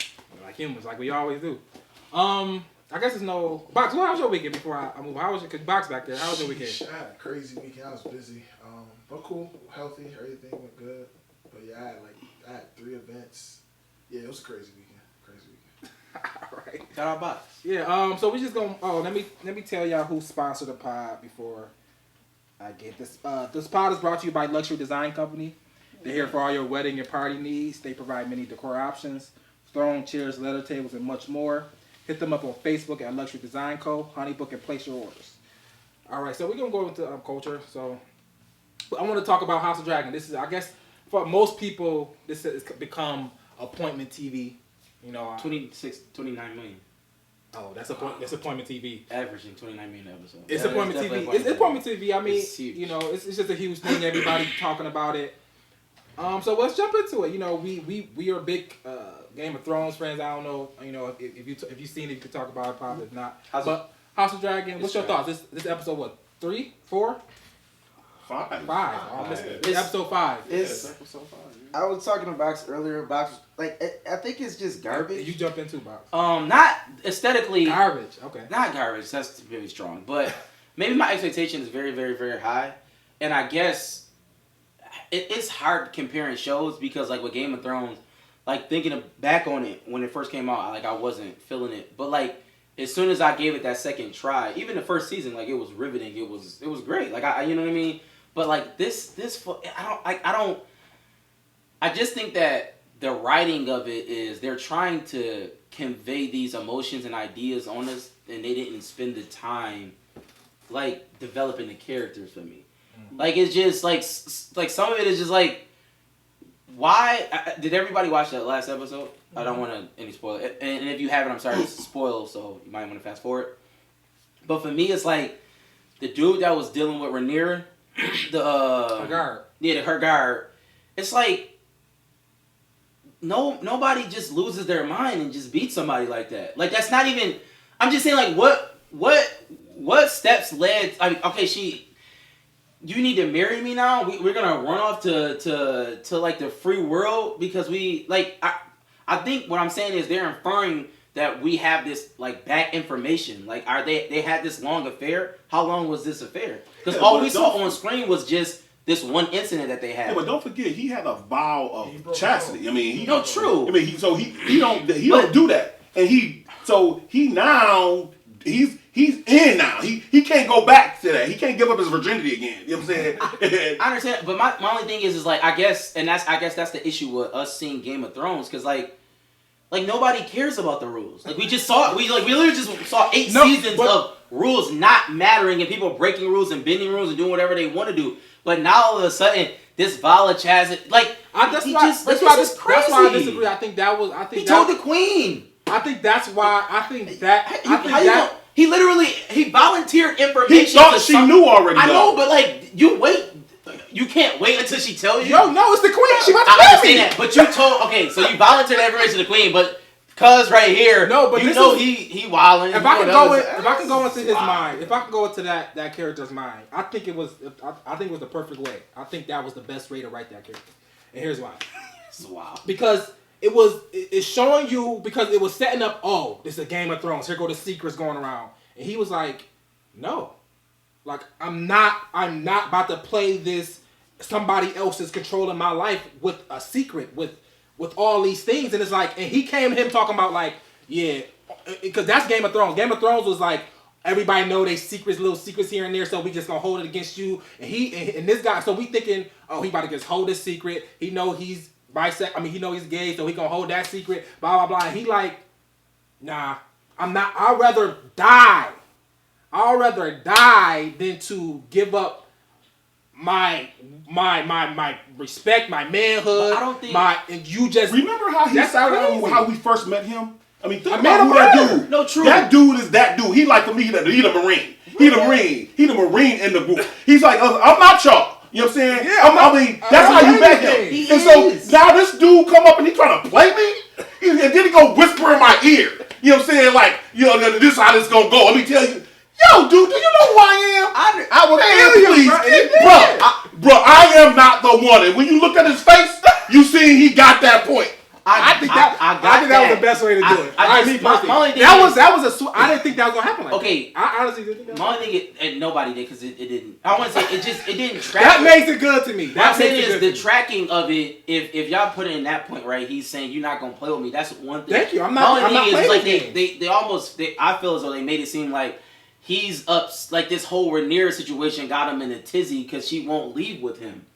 Like humans, like we always do. I guess it's no Box. What was your weekend before I move? How was it? Cause Box back there. How was your weekend? I had a crazy weekend. I was busy, but cool, healthy. Everything went good. But yeah, I had 3 events. Yeah, it was a crazy weekend. All right. Shout out Box. Yeah. So we just gonna. Let me tell y'all who sponsored the pod before I get this. This pod is brought to you by Luxury Design Company. They're here for all your wedding and party needs. They provide many decor options, throne, chairs, leather tables, and much more. Hit them up on Facebook at Luxury Design Co. Honeybook and place your orders. All right, so we're gonna go into culture. So I want to talk about House of Dragon. This is, I guess, for most people, this has become appointment TV. You know, 29 million. Oh, that's appointment TV. Averaging 29 million episodes. It's appointment TV. It's appointment TV. I mean, you know, it's just a huge thing. Everybody talking about it. So let's jump into it. You know, we are big Game of Thrones fans. I don't know, you know, if you've seen it, you could talk about it. Probably if not. House of Dragon. What's your thoughts? This episode what? 3, 4, 5. 5. Oh, it's episode 5. It's episode 5. I was talking to Box earlier. Box, like, I think it's just garbage. You jump into Box. Not aesthetically. Garbage. Okay. Not garbage. That's very strong. But maybe my expectation is very, very, very high, and I guess it's hard comparing shows because, like, with Game of Thrones, like, thinking back on it when it first came out, like, I wasn't feeling it. But, like, as soon as I gave it that second try, even the first season, like, it was riveting. It was great. Like, I you know what I mean? But, like, this I just think that the writing of it is they're trying to convey these emotions and ideas on us, and they didn't spend the time, like, developing the characters for me. Mm-hmm. Like, it's just, like some of it is just, like, why? Did everybody watch that last episode? Mm-hmm. I don't want any spoil. And if you haven't, I'm sorry, it's a spoil, so you might want to fast forward. But for me, it's like the dude that was dealing with Rhaenyra, her guard. Yeah, her guard. It's like nobody just loses their mind and just beats somebody like that. Like, that's not even. I'm just saying, like, what steps led? I mean, okay, you need to marry me now. We're gonna run off to like the free world because we like. I think what I'm saying is they're inferring that we have this, like, back information. Like, they had this long affair? How long was this affair? Because all we saw on screen was just this one incident that they had. Yeah, but don't forget, he had a vow of chastity. I mean, true. I mean, he don't do that, and he's in now. He can't go back to that. He can't give up his virginity again. You know what I'm saying? I understand, but my only thing is like, I guess that's the issue with us seeing Game of Thrones, because like nobody cares about the rules. Like, we just saw we literally just saw 8 seasons of rules not mattering and people breaking rules and bending rules and doing whatever they want to do. But now all of a sudden, this Vala Chaz, like, that's why I disagree. I think he told the queen. I think that's why. He volunteered information. He thought she knew already. I know, but like, you can't wait until she tells you. Yo, no, it's the queen. She about to I understand that, but you told. So you volunteered that information to the queen, but cuz right here, no, but you know he wilding. If I can go into his mind, if I can go into that character's mind, I think it was the perfect way. I think that was the best way to write that character, and here's why. Wow. Because it's showing you, because it was setting up. Oh, this is a Game of Thrones. Here go the secrets going around, and he was like, no, like I'm not about to play this. Somebody else is controlling my life with a secret, with all these things. And it's like, and he came to him talking about like, yeah, because that's Game of Thrones. Game of Thrones was like, everybody know they secrets, little secrets here and there, so we just gonna hold it against you. And this guy, so we thinking, oh, he about to just hold this secret. He know he's he know he's gay, so he gonna hold that secret, blah, blah, blah. And he like, nah, I'm not, I'd rather die than to give up my respect, my manhood. I don't think and you just remember how we first met him. I mean, think about who that dude. No, true. That dude is that dude. He like, for me, he the Marine. He the Marine. He the Marine in the group. He's like, I'm not y'all. You know what I'm saying? Yeah, I mean, that's how you met him. So now this dude come up and he trying to play me, and then he go whisper in my ear. You know what I'm saying? Like, you know, this is how this gonna go. Let me tell you. Yo, dude, do you know who I am? I will tell you, bro, I am not the one. And when you look at his face, you see he got that point. I think that was the best way to do it. I didn't think that was gonna happen. I honestly didn't think that. My only thing, and nobody did, because it didn't. I want to say it didn't track. That makes it good to me. What I'm saying is the tracking of it. If y'all put it in that point, right? He's saying you're not gonna play with me. That's one thing. Thank you. I'm not playing like games. they almost. I feel as though they made it seem like he's up. Like this whole Rhaenyra situation got him in a tizzy because she won't leave with him.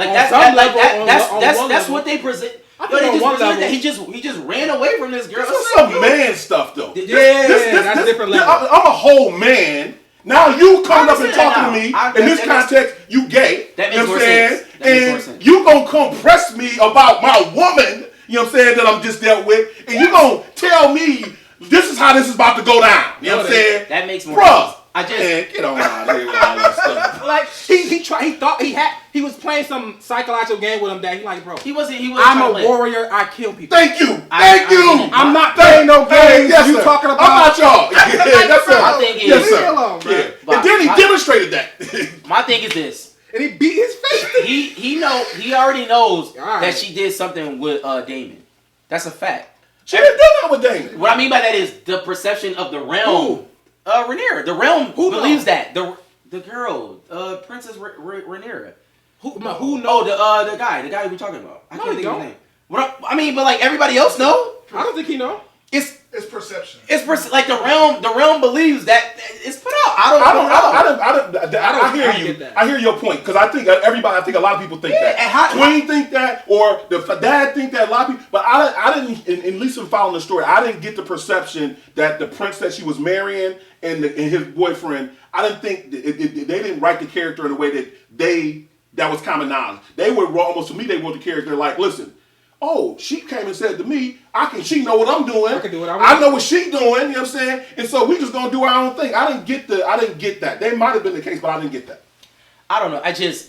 Like On that's some that, like level, that, on that's one that's level. what they present. I Yo, think they on just one presented level. that he just ran away from this girl. This is It's like, some man stuff, though. Yeah, that's different level. I'm a whole man. Now you coming up and understand talking that to me. now. In this that makes- context, you gay. That You know makes what more I'm saying? sense. That makes more And sense. you gonna come press me about my woman, you know what I'm saying, that I'm just dealt with. And you gonna tell me this is how this is about to go down. You know what I'm saying? That makes more Bruh, sense. I just man, get on out of here with all that stuff. Like he was playing some psychological game with him that he like, bro. he wasn't I'm trying to a play. warrior. I kill people. Thank you. I Thank you. get it. I'm not Thank- playing no Hey, games. yes, You sir. talking I'm about? not y'all. Yeah, that's bro, sir. my thing is- Yes, Leave me sir. alone, bro. Yeah. But And then he my- demonstrated that. My thing is this. And he beat his face. He already knows Alright. that she did something with Damon. That's a fact. She didn't do that with Damon. What I mean by that is the perception of the realm. Rhaenyra. The realm Who believes knows? that. The girl, Princess Rhaenyra. Who Oh, knows? the guy we talking about. I No, can't he think of don't. his name. I mean, but like everybody else know. I don't think he know. It's perception. Like the realm believes that it's put out. I I hear you. get that. I hear your point because I think a lot of people think Yeah, and how- that. Queen think that, or the dad think that. A lot of people, but I didn't. At least in following the story, I didn't get the perception that the prince that she was marrying and his boyfriend. I didn't think they didn't write the character in a way that was common knowledge. They were almost to me. They wrote the character like, listen. Oh, she came and said to me, she know what I'm doing. I can do what I want. I know what she doing, you know what I'm saying? And so we just gonna do our own thing. I didn't get that. That might have been the case, but I didn't get that. I don't know. Is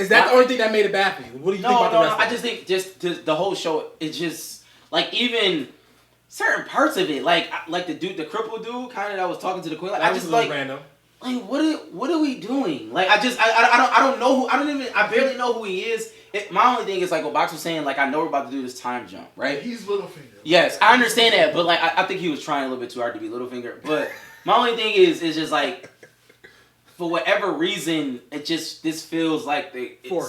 that the only thing that made it bad for you? What do you think about the rest of I it? just think just the whole show. It's just like even certain parts of it, like the dude, the crippled dude, kind of that was talking to the queen. Like, That I was just a little like. random. Like what are we doing? Like I don't know I barely know who he is. My only thing is like what Box was saying, like I know we're about to do this time jump, right? He's Littlefinger. Yes, I understand that, but like I think he was trying a little bit too hard to be Littlefinger. But my only thing is just like for whatever reason, this feels like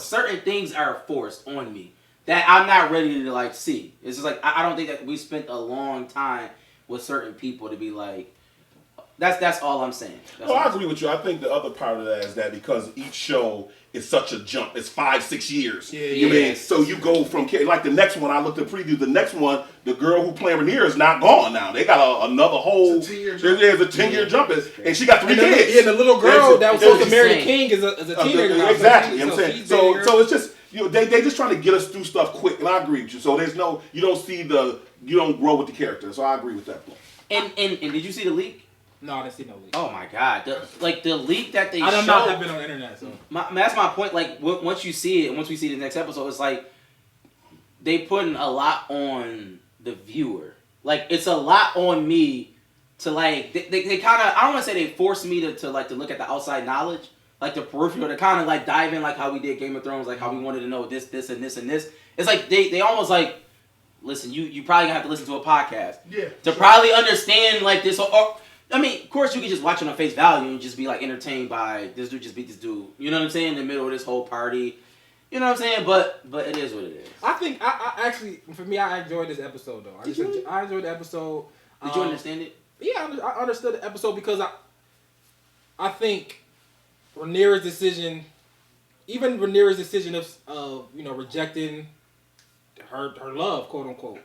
certain things are forced on me that I'm not ready to like see. It's just like I don't think that we spent a long time with certain people to be like. That's all I'm saying. I agree with you. I think the other part of that is that because each show is such a jump, it's 5-6 years. Yeah. Man, so you go from like the next one. I looked at the preview. The next one, the girl who playing Rhaenyra is not gone now. They got another whole. It's a 10-year jump. There's a 10-year jump, and she got 3 And kids. the little girl that was supposed to marry the insane. king is a teenager. now, Exactly. so You know what I'm saying? she's So bigger. it's just they just trying to get us through stuff quick, and I agree with you. So you don't grow with the character. So I agree with that point. And did you see the leak? No, I didn't see no leak. Oh my god! The leak that they I don't showed. know. I've been on the internet, so. That's my point. Like once you see it, and once we see the next episode, it's like they putting a lot on the viewer. Like it's a lot on me to like they kind of I don't want to say they forced me to look at the outside knowledge, like the peripheral, to kind of like dive in like how we did Game of Thrones, like how we wanted to know this and this and this. It's like they almost like listen. You probably gonna have to listen to a podcast to probably understand like this. Or I mean, of course, you can just watch it on face value and just be like entertained by this dude just beat this dude. You know what I'm saying? In the middle of this whole party. You know what I'm saying? But it is what it is. I think I actually, for me, I enjoyed this episode though. I enjoyed the episode. Did you understand it? Yeah, I understood the episode because I think Rhaenyra's decision, even Rhaenyra's decision of rejecting her love, quote unquote,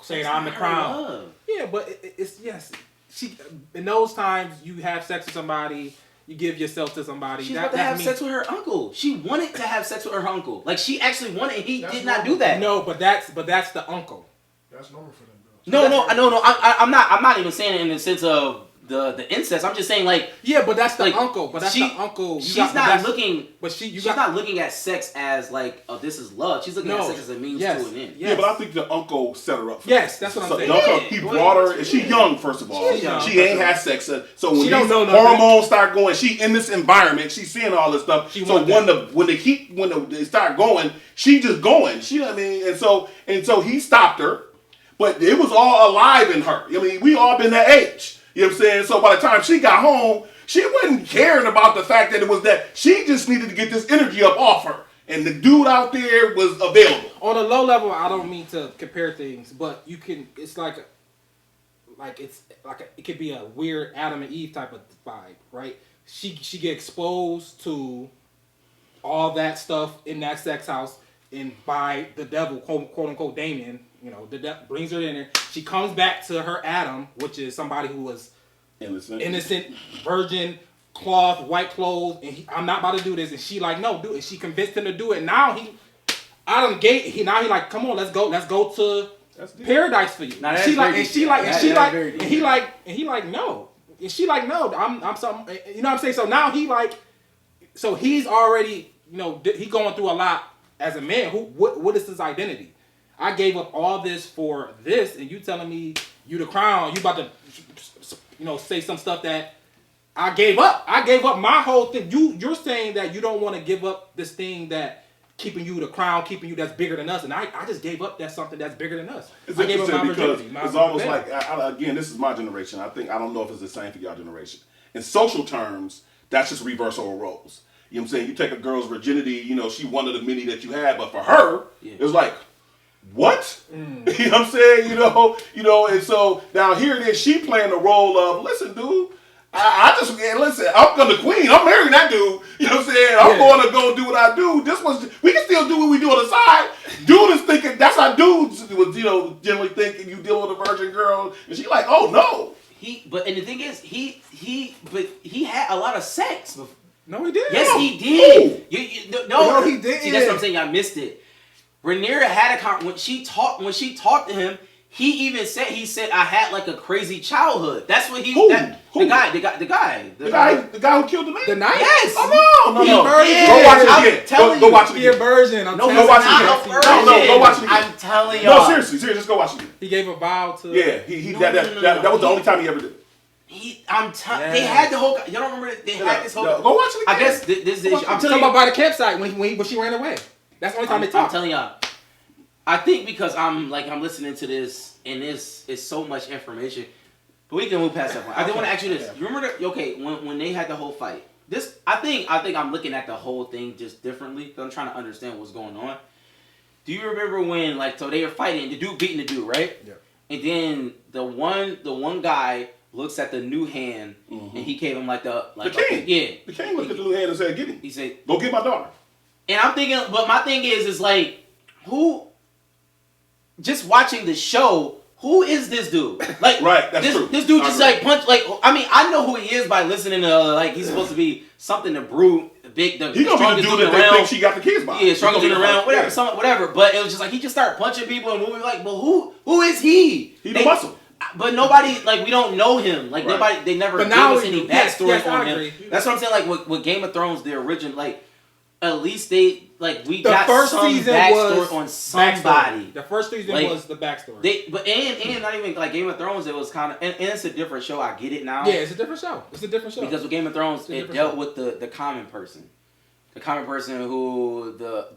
saying I'm the crown. Love. Yeah, but it's yes. She in those times you have sex with somebody, you give yourself to somebody. She's about to have sex with her uncle. She wanted to have sex with her uncle. Like she actually wanted, and he did not do that. No, but that's the uncle. That's normal for them, girls. No. I'm not even saying it in the sense of the incest. I'm just saying like Yeah, but that's the like, uncle. But that's the uncle. She's not looking. But she's not looking at sex as like, oh, this is love. She's looking at sex as a means to an end. Yeah, but I think the uncle set her up. Yes, that's what I'm saying. The uncle, Yeah, he brought her, and she young, first of all. She's young. She ain't had sex. So when She these don't know nothing. hormones start going, she in this environment, she's seeing all this stuff. She So want that. when they start going, she just going. She, I mean, and so he stopped her, but it was all alive in her. I mean, we all been that age. You know what I'm saying? So by the time she got home, she wasn't caring about the fact that it was that. She just needed to get this energy up off her. And the dude out there was available. On a low level, I don't mean to compare things, but you can. It's it could be a weird Adam and Eve type of vibe, right? She get exposed to all that stuff in that sex house and by the devil, quote unquote Damien, the devil brings her in there. She comes back to her Adam, which is somebody who was innocent, virgin, cloth, white clothes, and I'm not about to do this. And she like, no, do it. She convinced him to do it. Now he like, come on, let's go to paradise for you. And he like, no. And she like, no, I'm something. You know what I'm saying? So now he's already, he going through a lot as a man. What is his identity? I gave up all this for this, and you telling me you the crown. You about to, say some stuff that I gave up. I gave up my whole thing. You're saying that you don't want to give up this thing that keeping you the crown, keeping you that's bigger than us, and I just gave up that something that's bigger than us. It's I gave up interesting my because virginity. it's almost like, again, this is my generation. I don't know if it's the same for y'all generation. In social terms, that's just reversal of roles. You know what I'm saying? You take a girl's virginity, she one of the many that you had, but for her, it was like, what? You know what I'm saying? And so now here it is, she playing the role of, listen, dude, listen, I'm the queen. I'm marrying that dude. You know what I'm saying? I'm going to go do what I do. We can still do what we do on the side. Dude is thinking, that's how dudes was, generally thinking you deal with a virgin girl. And she like, oh no. And the thing is, he had a lot of sex. No, he didn't. Yes, he did. No, he didn't. See, that's what I'm saying. I missed it. Rhaenyra had when she talked to him. He even said I had like a crazy childhood. That's what he. Who? The guy who killed the man. The knight. Yes. Oh no. Go watch it again. Go watch it again. He a virgin. Go watch it again. Go watch it again. I'm telling y'all. No, seriously, just go watch it again. He gave a vow to. Yeah, that was the only time he ever did it. They had the whole. You don't remember? They had this whole. Go watch it again. I guess this is the issue. I'm talking about by the campsite when she ran away. That's the only time they talked. I'm telling y'all. I think because I'm listening to this and this is so much information, but we can move past that point. I did want to ask you this. You remember when they had the whole fight? I think I'm looking at the whole thing just differently because I'm trying to understand what's going on. Do you remember when so they were fighting, the dude beating the dude, right? Yeah. And then the one guy looks at the new hand and he gave him the king. The king looked at the new hand and said, "Get him." He said, "Go get my daughter." And I'm thinking, but my thing is who? Just watching the show, who is this dude? Right, that's true. This dude just punch. I know who he is by listening to he's supposed to be something to brew big. He gonna be the dude that they think she got the kids by. Yeah, strongest dude around, whatever. But it was just he just started punching people and moving. But who is he? He's the muscle. But nobody we don't know him. Nobody, they never gave us any backstory on him. That's what I'm saying. With Game of Thrones, the original at least they we got first some season backstory on somebody. Backstory. The first season was the backstory. And not even Game of Thrones. It was kind of and it's a different show. I get it now. Yeah, it's a different show. Because with Game of Thrones, it dealt with the common person, who the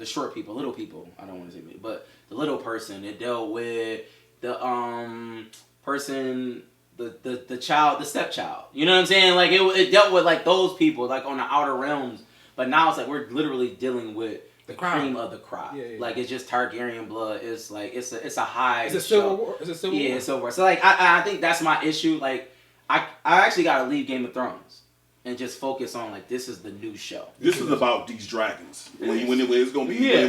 short people, little people. I don't want to say, but the little person. It dealt with the person. The child, the stepchild. You know what I'm saying? It dealt with those people on the outer realms. But now it's we're literally dealing with the cream of the crop. Yeah. It's just Targaryen blood. It's it's a high. It's a civil war. It's a civil war. Yeah, it's civil war. So I think that's my issue. I actually gotta leave Game of Thrones and just focus on this is the new show. This is about these dragons. When it's gonna be. Yeah.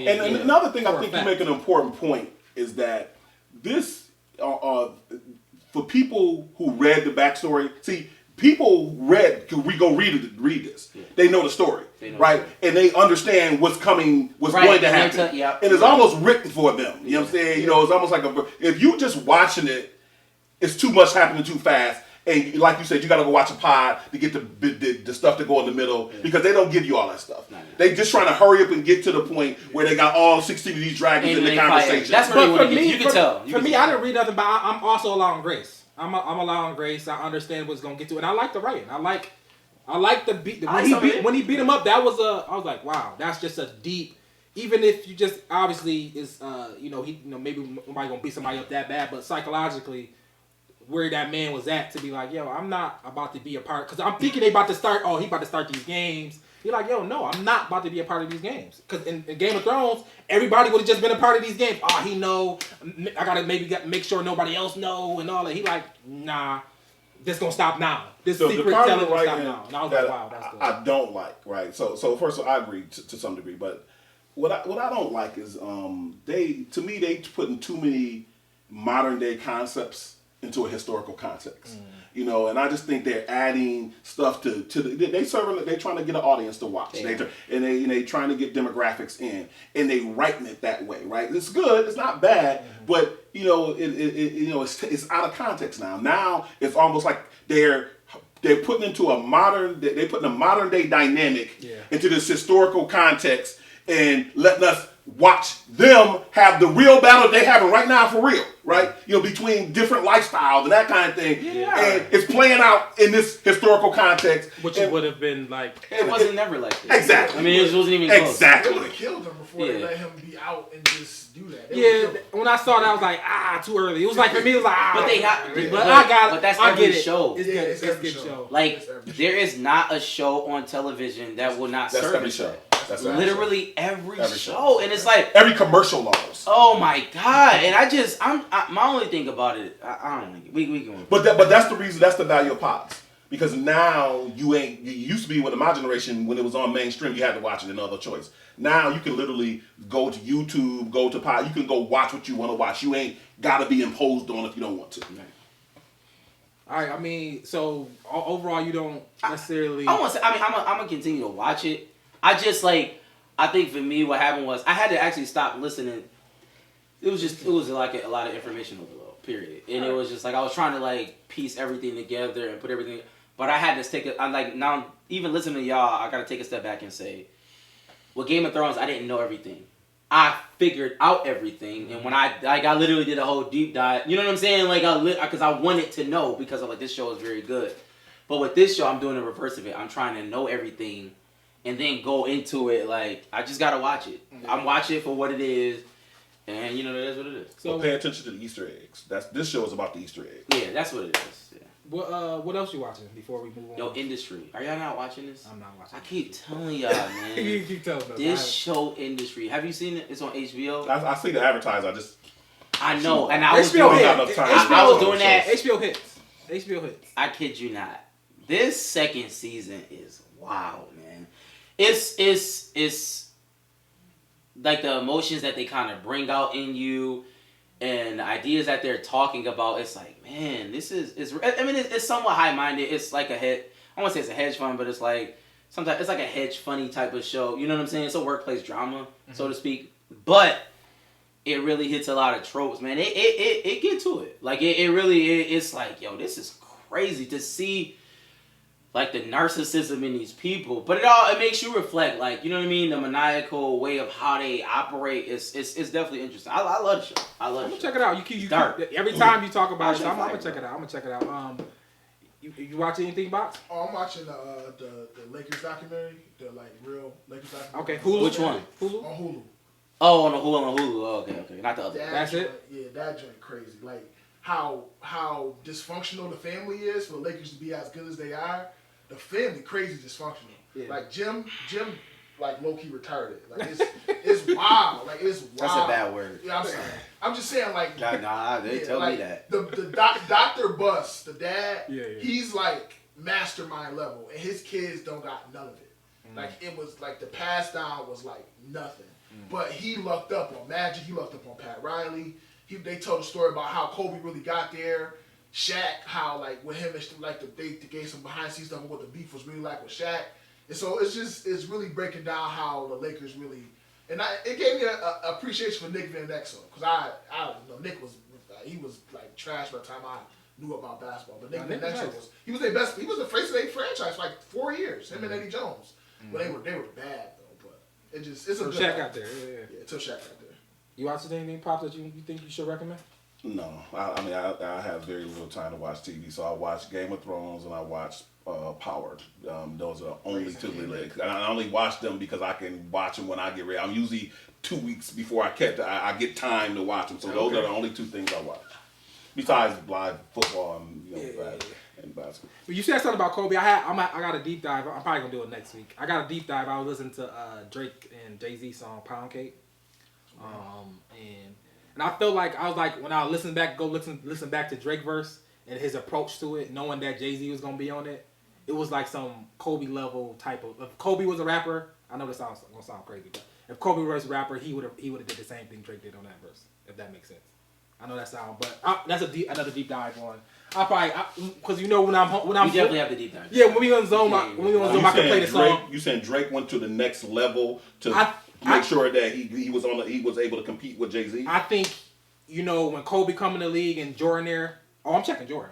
And another thing I think you make an important point is that this for people who read the backstory, people we go read this. Yeah. They know the story, right? And they understand what's coming, what's going to happen. And it's almost written for them. You know what I'm saying? It's almost like if you just watching it, it's too much happening too fast. And like you said, you got to go watch a pod to get the stuff to go in the middle because they don't give you all that stuff. They just trying to hurry up and get to the point where they got all 16 of these dragons in the conversation. That's what you can tell. For me, I didn't read nothing, but I'm also allowing grace. I'm allowing grace. I understand what's gonna get to it. And I like the writing. I like the beat. When he beat him up, I was like, wow, that's just a deep. Even if you just obviously is maybe nobody gonna beat somebody up that bad, but psychologically, where that man was at to be like, yo, I'm not about to be a part. Because I'm thinking they about to start. Oh, he about to start these games. You're like, yo, no, I'm not about to be a part of these games. Because in Game of Thrones, everybody would have just been a part of these games. He know. I gotta make sure nobody else know and all that. He like, nah, this gonna stop now. This So secret part of telling the gonna stop writing now. And I was that like, wow, that's good. I don't like, right? So first of all, I agree to some degree, but what I don't like is they putting too many modern day concepts into a historical context. You know, and I just think they're adding stuff to they trying to get an audience to watch. Yeah. They trying to get demographics in, and they writing it that way, right? It's good, it's not bad, but you know, it's out of context now. Now it's almost like they're putting into a modern day dynamic into this historical context and letting us watch them have the real battle they having right now for real, right? You know, between different lifestyles and that kind of thing. Yeah. And it's playing out in this historical context. Which and, would have been like. It wasn't never like this. Exactly. I mean, it wasn't even close. They Exactly. would have killed him before they let him be out and just do that. They Yeah, would've killed him. when I saw that, I was like, too early. It was like, for me, it was like, But they have- but I got it. but that's I every get it. show. It's Yeah, good. it's It's every good show. show. Like, It's every there is not a show on television that will not That's serve every this show. shit. That's every Literally every Every show. show. And it's like, Every commercial laws. oh my God. And my only thing about it, I don't think, we can. But that's the reason, that's the value of pods. Because now you used to be with my generation, when it was on mainstream, you had to watch it, another choice. Now you can literally go to YouTube, go to pod, you can go watch what you want to watch. You ain't got to be imposed on if you don't want to. All right, I mean, so overall, you don't necessarily. I'm gonna continue to watch it. I just I think for me, what happened was I had to actually stop listening. It was like a lot of information overload, period. And it was just like I was trying to like piece everything together and put everything. But I had to take it. I'm like, now even listening to y'all, I gotta take a step back and say, with Game of Thrones, I didn't know everything. I figured out everything, and when I literally did a whole deep dive. You know what I'm saying? Like because I wanted to know, because I'm like, this show is very good. But with this show, I'm doing the reverse of it. I'm trying to know everything, and then go into it. Like, I just gotta watch it. I'm watching it for what it is, and you know, that is what it is. So pay attention to the Easter eggs. This show is about the Easter eggs. Yeah, that's what it is. Yeah. What else you watching before we move on? Yo, Industry. Are y'all not watching this? I'm not watching. I keep telling y'all, man. You keep telling us. This show, Industry. Have you seen it? It's on HBO. I see the advertise. I know, and I was HBO doing, hit. enough time. I was doing that. HBO hits. HBO hits. I kid you not. This second season is wild, man. It's like the emotions that they kind of bring out in you, and the ideas that they're talking about. It's like, man, this is. I mean, it's somewhat high minded. It's like I want to say it's a hedge fund, but it's like sometimes it's like a hedge funny type of show. You know what I'm saying? It's a workplace drama, so to speak. But it really hits a lot of tropes, man. It get to it. Like it really. It's like, yo, this is crazy to see. Like the narcissism in these people, but it makes you reflect, like, you know what I mean, the maniacal way of how they operate. It's definitely interesting. I love the show. I love it. I'm gonna check it out. You Dark. every time you talk about it, so I'm Fire, gonna check it out. I'm gonna check it out. You watch anything, Box? Oh, I'm watching the Lakers documentary, the like real Lakers documentary. Okay, Hulu. Which one? Hulu. On Hulu. Oh, on Hulu. Oh, okay. Not the other. That's joint, it? Yeah, that joint crazy. Like how dysfunctional the family is for the Lakers to be as good as they are. The family crazy dysfunctional. Yeah. Like Jim, like low key retarded. Like it's wild. Like it's wild. That's a bad word. Yeah, I'm just saying like. Nah, they tell like, me that. The Dr. Bus, the dad, yeah. He's like mastermind level, and his kids don't got none of it. Like it was like the pass down was like nothing. But he lucked up on Magic. He lucked up on Pat Riley. They told a story about how Kobe really got there. Shaq, how like with him, like they gave some behind the scenes stuff of what the beef was really like with Shaq, and so it's really breaking down how the Lakers really, and it gave me a appreciation for Nick Van Exel, because I know Nick was like trash by the time I knew about basketball, but Nick Van Exel he was the face of their franchise for like 4 years, him and Eddie Jones, but they were bad though, but it's a good Shaq out there, yeah, until Shaq out there. You watching anything, Pops, that you think you should recommend? No, I have very little time to watch TV, so I watch Game of Thrones and I watch Power. Those are only two legs. And I only watch them because I can watch them when I get ready. I'm usually 2 weeks before I get time to watch them. So those are the only two things I watch. Besides live football and basketball. But you said something about Kobe. I got a deep dive. I'm probably gonna do it next week. I got a deep dive. I was listening to Drake and Jay-Z song Pound Cake. And I feel like I was like when I listen back to Drake verse, and his approach to it, knowing that Jay-Z was gonna be on it, it was like some Kobe level type of. If Kobe was a rapper, I know this gonna sound crazy, but if Kobe was a rapper, he would have did the same thing Drake did on that verse. If that makes sense. I know that sound, but that's another deep dive on. I probably because when I'm we definitely have the deep dive. Yeah, when we on Zoom, I can play the song. You saying Drake went to the next level to make sure that he was able to compete with Jay-Z? I think when Kobe come in the league and Jordan there. Oh, I'm checking Jordan.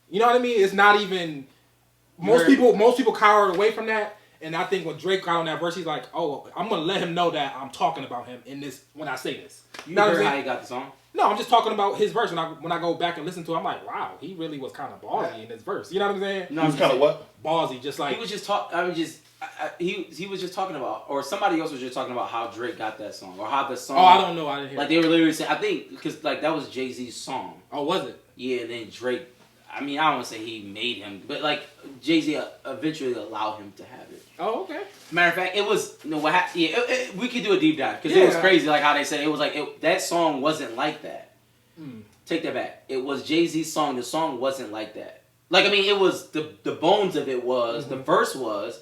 You know what I mean? It's not even most people cowered away from that. And I think when Drake got on that verse, he's like, "Oh, I'm gonna let him know that I'm talking about him in this when I say this." You heard how he got the song? No, I'm just talking about his verse. When I go back and listen to it, I'm like, wow, he really was kind of ballsy in his verse. You know what I'm saying? No, he was kind of what? Ballsy, just like he was just he was just talking about, or somebody else was just talking about how Drake got that song, or how the song. Oh, I don't know. I didn't hear. Like they were literally saying, I think because like that was Jay-Z's song. Oh, was it? Yeah, and then Drake. I mean, I don't want to say he made him, but like Jay-Z eventually allowed him to have it. Oh, okay. Matter of fact, it was what happened. Yeah, we could do a deep dive because it was crazy. Like how they said it was like that song wasn't like that. Take that back. It was Jay-Z's song. The song wasn't like that. Like I mean, it was the bones of it was the verse was,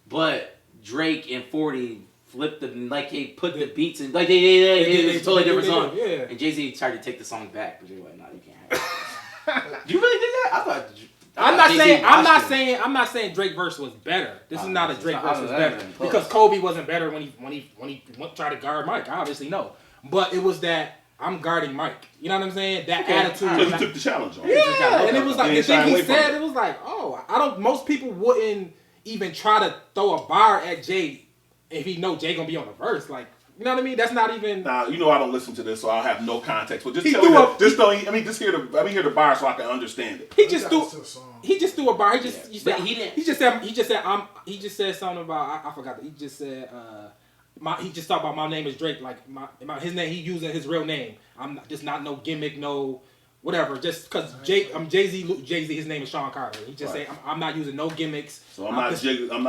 but Drake and 40 flipped them like they put the beats in like it was a totally different song. Yeah. And Jay-Z tried to take the song back, but they were like, "No, you can't have it." You really did that? I thought. I'm not saying Drake verse was better. This is not a Drake verse was better because Kobe wasn't better when he tried to guard Mike. Obviously no, but it was that I'm guarding Mike. You know what I'm saying? That attitude. Because he took the challenge on. Yeah, and it was like the thing he said. It was like, oh, most people wouldn't even try to throw a bar at Jay if he know Jay gonna be on the verse. Like, you know what I mean? That's not even. Nah, I don't listen to this, so I'll have no context. But just tell me, just hear the bar so I can understand it. He just threw a bar. He just said something about I forgot. He just said he just talked about my name is Drake. Like his name, he using his real name. I'm just not no gimmick, no whatever. Just because Jay-Z, his name is Sean Carter. He just say I'm not using no gimmicks. So I'm not Jay-Z. I'm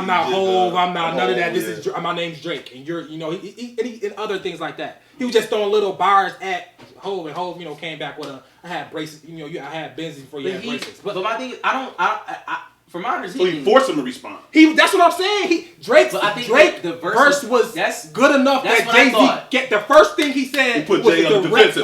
not Hov. I'm not none of that. This is my name's Drake, and you're and other things like that. He was just throwing little bars at Hov, and Hov came back with I had braces. I had Benzies before you had braces. But my thing is, from my understanding, so he forced him to respond. That's what I'm saying. Drake the verse was good enough that Jay-Z get the first thing he said put was Jay on the defensive.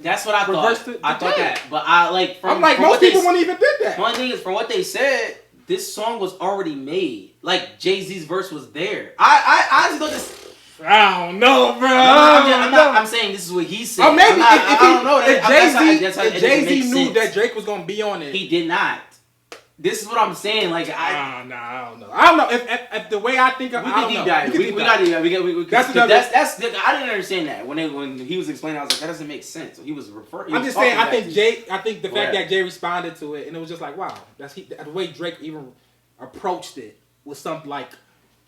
That's what I thought. I thought that, but from most people wouldn't even did that. One thing is, from what they said, this song was already made. Like Jay-Z's verse was there. I honestly thought this. I don't know, bro. I'm saying this is what he said. Oh, maybe I don't know. If Jay-Z knew that Drake was gonna be on it, he did not. This is what I'm saying. Like I don't know. I don't know if the way I think of. We can deep dive. We got to. That's. I didn't understand that when he was explaining. I was like, that doesn't make sense. So he was referring. I'm just saying. I think the fact that Jay responded to it and it was just like, wow, the way Drake even approached it was something like.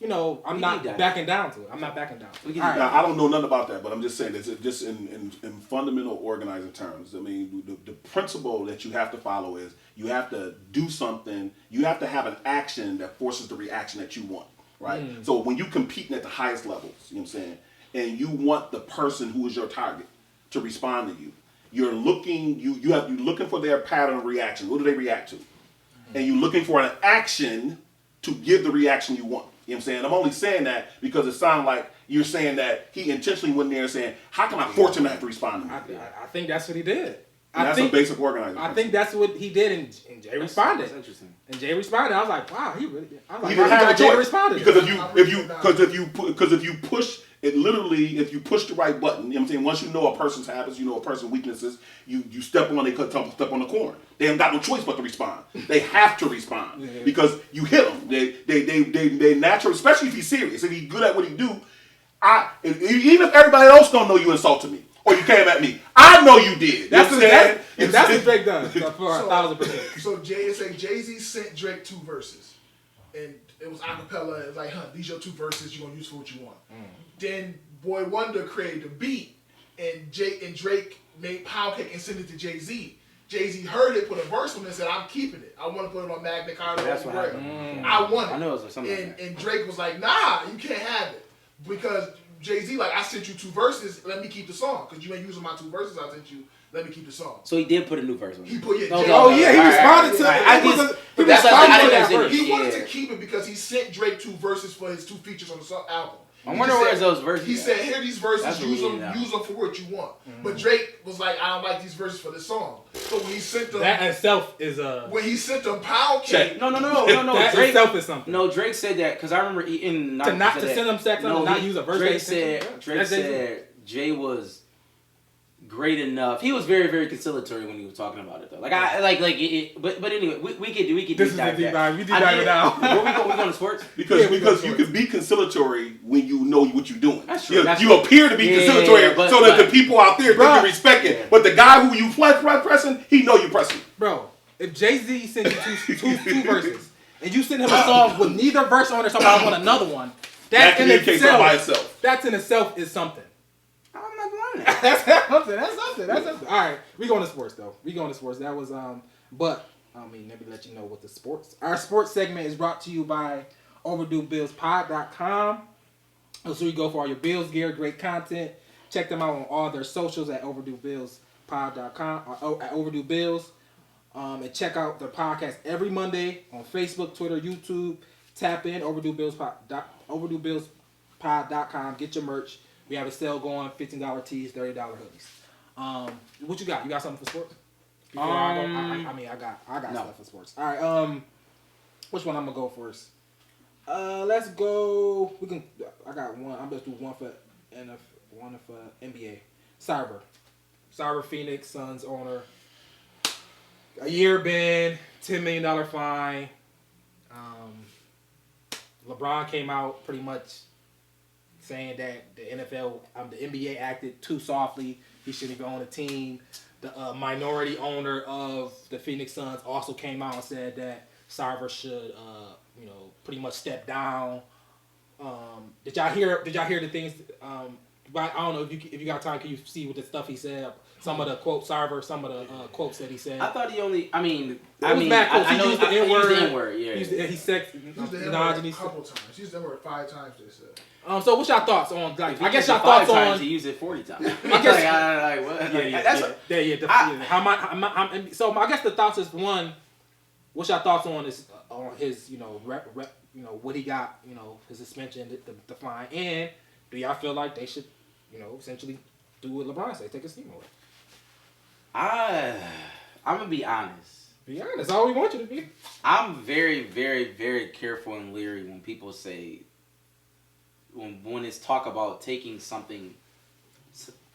I'm not backing down to it. I'm not backing down. Now, I don't know nothing about that, but I'm just saying it's just in fundamental organizing terms. I mean, the principle that you have to follow is you have to do something. You have to have an action that forces the reaction that you want, right? So when you competing at the highest levels, you know what I'm saying, and you want the person who is your target to respond to you, you're looking for their pattern of reaction. What do they react to? And you're looking for an action to give the reaction you want. You know what I'm saying? I'm only saying that because it sounds like you're saying that he intentionally went there saying, how can I force him to have to respond to me? I think that's what he did. That's a basic organizer. I think that's what he did, and Jay responded. That's interesting. And Jay responded. I was like, wow, he really. I was like, he got Jay responded. Because if you push it, literally, if you push the right button, you know what I'm saying. Once you know a person's habits, you know a person's weaknesses, you step on step on the corner. They haven't got no choice but to respond. They have to respond because you hit them. They naturally, especially if he's serious, if he's good at what he do. Even if everybody else don't know you insulted me. Or you came at me. I know you did. That's what Drake done for 1,000%. So Jay-Z sent Drake 2 verses. And it was acapella. It was like, these your 2 verses. You're going to use for what you want. Then Boy Wonder created a beat. And Drake made Pound Cake and sent it to Jay-Z. Jay-Z heard it, put a verse on it, and said, I'm keeping it. I want to put it on Magna Carta. That's what happened. I want it. I know it was like something and Drake was like, nah, you can't have it. Because Jay-Z, I sent you 2 verses, let me keep the song. Because you ain't using my 2 verses, I sent you let me keep the song. So he did put a new verse on He it. put He responded to it. He responded to that verse. He wanted to keep it because he sent Drake 2 verses for his 2 features on the album. I wonder where's those verses. He said, "Here these verses, That's use them for what you want." But Drake was like, "I don't like these verses for this song." So when he sent them, that itself is when he sent them Pound Cake. No. That Drake itself is something. No, Drake said that because I remember to send them sex and not use a verse. Drake said Jay was great enough. He was very, very conciliatory when he was talking about it, though. Like but anyway, we could This is the deep dive. We deep dive it now. Where we going to sports? Because you can be conciliatory when you know what you're doing. That's true. You appear to be conciliatory so that the people out there think you respect it. But the guy who you pressing, he know you pressing. Bro, if Jay-Z sends you two verses and you send him a song with neither verse on it, somebody want another one, that communicates by itself. That in itself is something. I'm not lying. That's something. All right, we going to sports though. That was but let me let you know what the sports. Our sports segment is brought to you by OverdueBillsPod.com. So you go for all your Bills gear, great content. Check them out on all their socials at OverdueBillsPod.com or at Overdue Bills. And check out their podcast every Monday on Facebook, Twitter, YouTube. Tap in OverdueBillsPod.com. Get your merch. We have a sale going, $15 tees, $30 hoodies. What you got? You got something for sports? I got stuff for sports. All right. Which one I'm gonna go first? Let's go. I got one. I'm gonna do one for NBA. Cyber Phoenix Suns owner. A year ban, $10 million fine. LeBron came out pretty much saying that the NBA acted too softly. He shouldn't even own a team. The minority owner of the Phoenix Suns also came out and said that Sarver should, pretty much step down. Did y'all hear the things? But I don't know if you got time. Can you see what the stuff he said? Some of the quotes Sarver, some of the quotes that he said. I thought he only. I know he used the N-word. Yeah. He said He used the N-word a couple times. He used the N-word 5 times. They said. So what's your thoughts on? Like, I guess your thoughts thoughts on. He used it 40 times. I guess. What? So I guess the thoughts is one. What's your thoughts on his what he got his suspension, the fine, and do y'all feel like they should essentially do what LeBron said, take his team away? I'm gonna be honest. Be honest. That's all we want you to be. I'm very, very, very careful and leery when people say when it's talk about taking something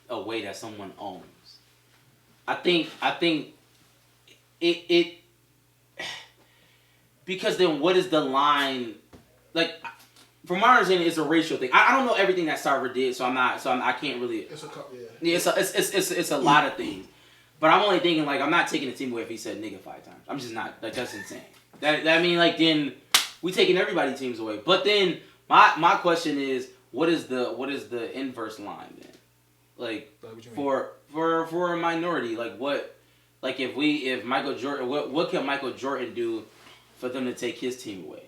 away that someone owns. I think it because then what is the line? Like, from my understanding, it's a racial thing. I don't know everything that Sarver did, so I can't really. It's a couple, yeah. Yeah, it's a lot of things, but I'm only thinking like I'm not taking the team away if he said nigga 5 times. I'm just not, like, that's insane. That mean, like, then we taking everybody's teams away. But then my question is, what is the inverse line then? Like, for a minority, like what, like if Michael Jordan, what can Michael Jordan do for them to take his team away?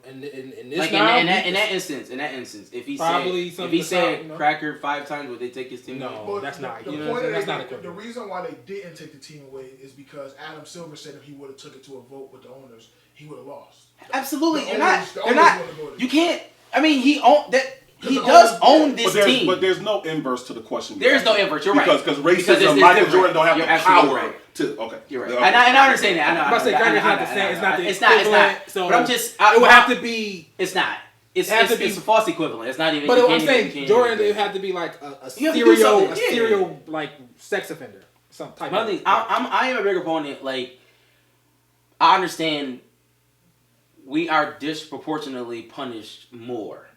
In this like now, in that instance, if he said cracker 5 times, would they take his team away? No, that's not. The reason why they didn't take the team away is because Adam Silver said if he would have took it to a vote with the owners, he would have lost. Absolutely, they're not. You can't. I mean, he does own this team. But there's no inverse to the question. There's no inverse. You're right. Because racism, Michael Jordan don't have the power to. Okay, you're right. And I understand that. I know. I'm about to say cracker's not the same. It's not the. It's not. So, but I'm just. It would have to be. It's not. It's a false equivalent. It's not even. But I'm saying Jordan, it would have to be like a serial like sex offender, some type. Of thing. I am a big opponent. Like, I understand. We are disproportionately punished more.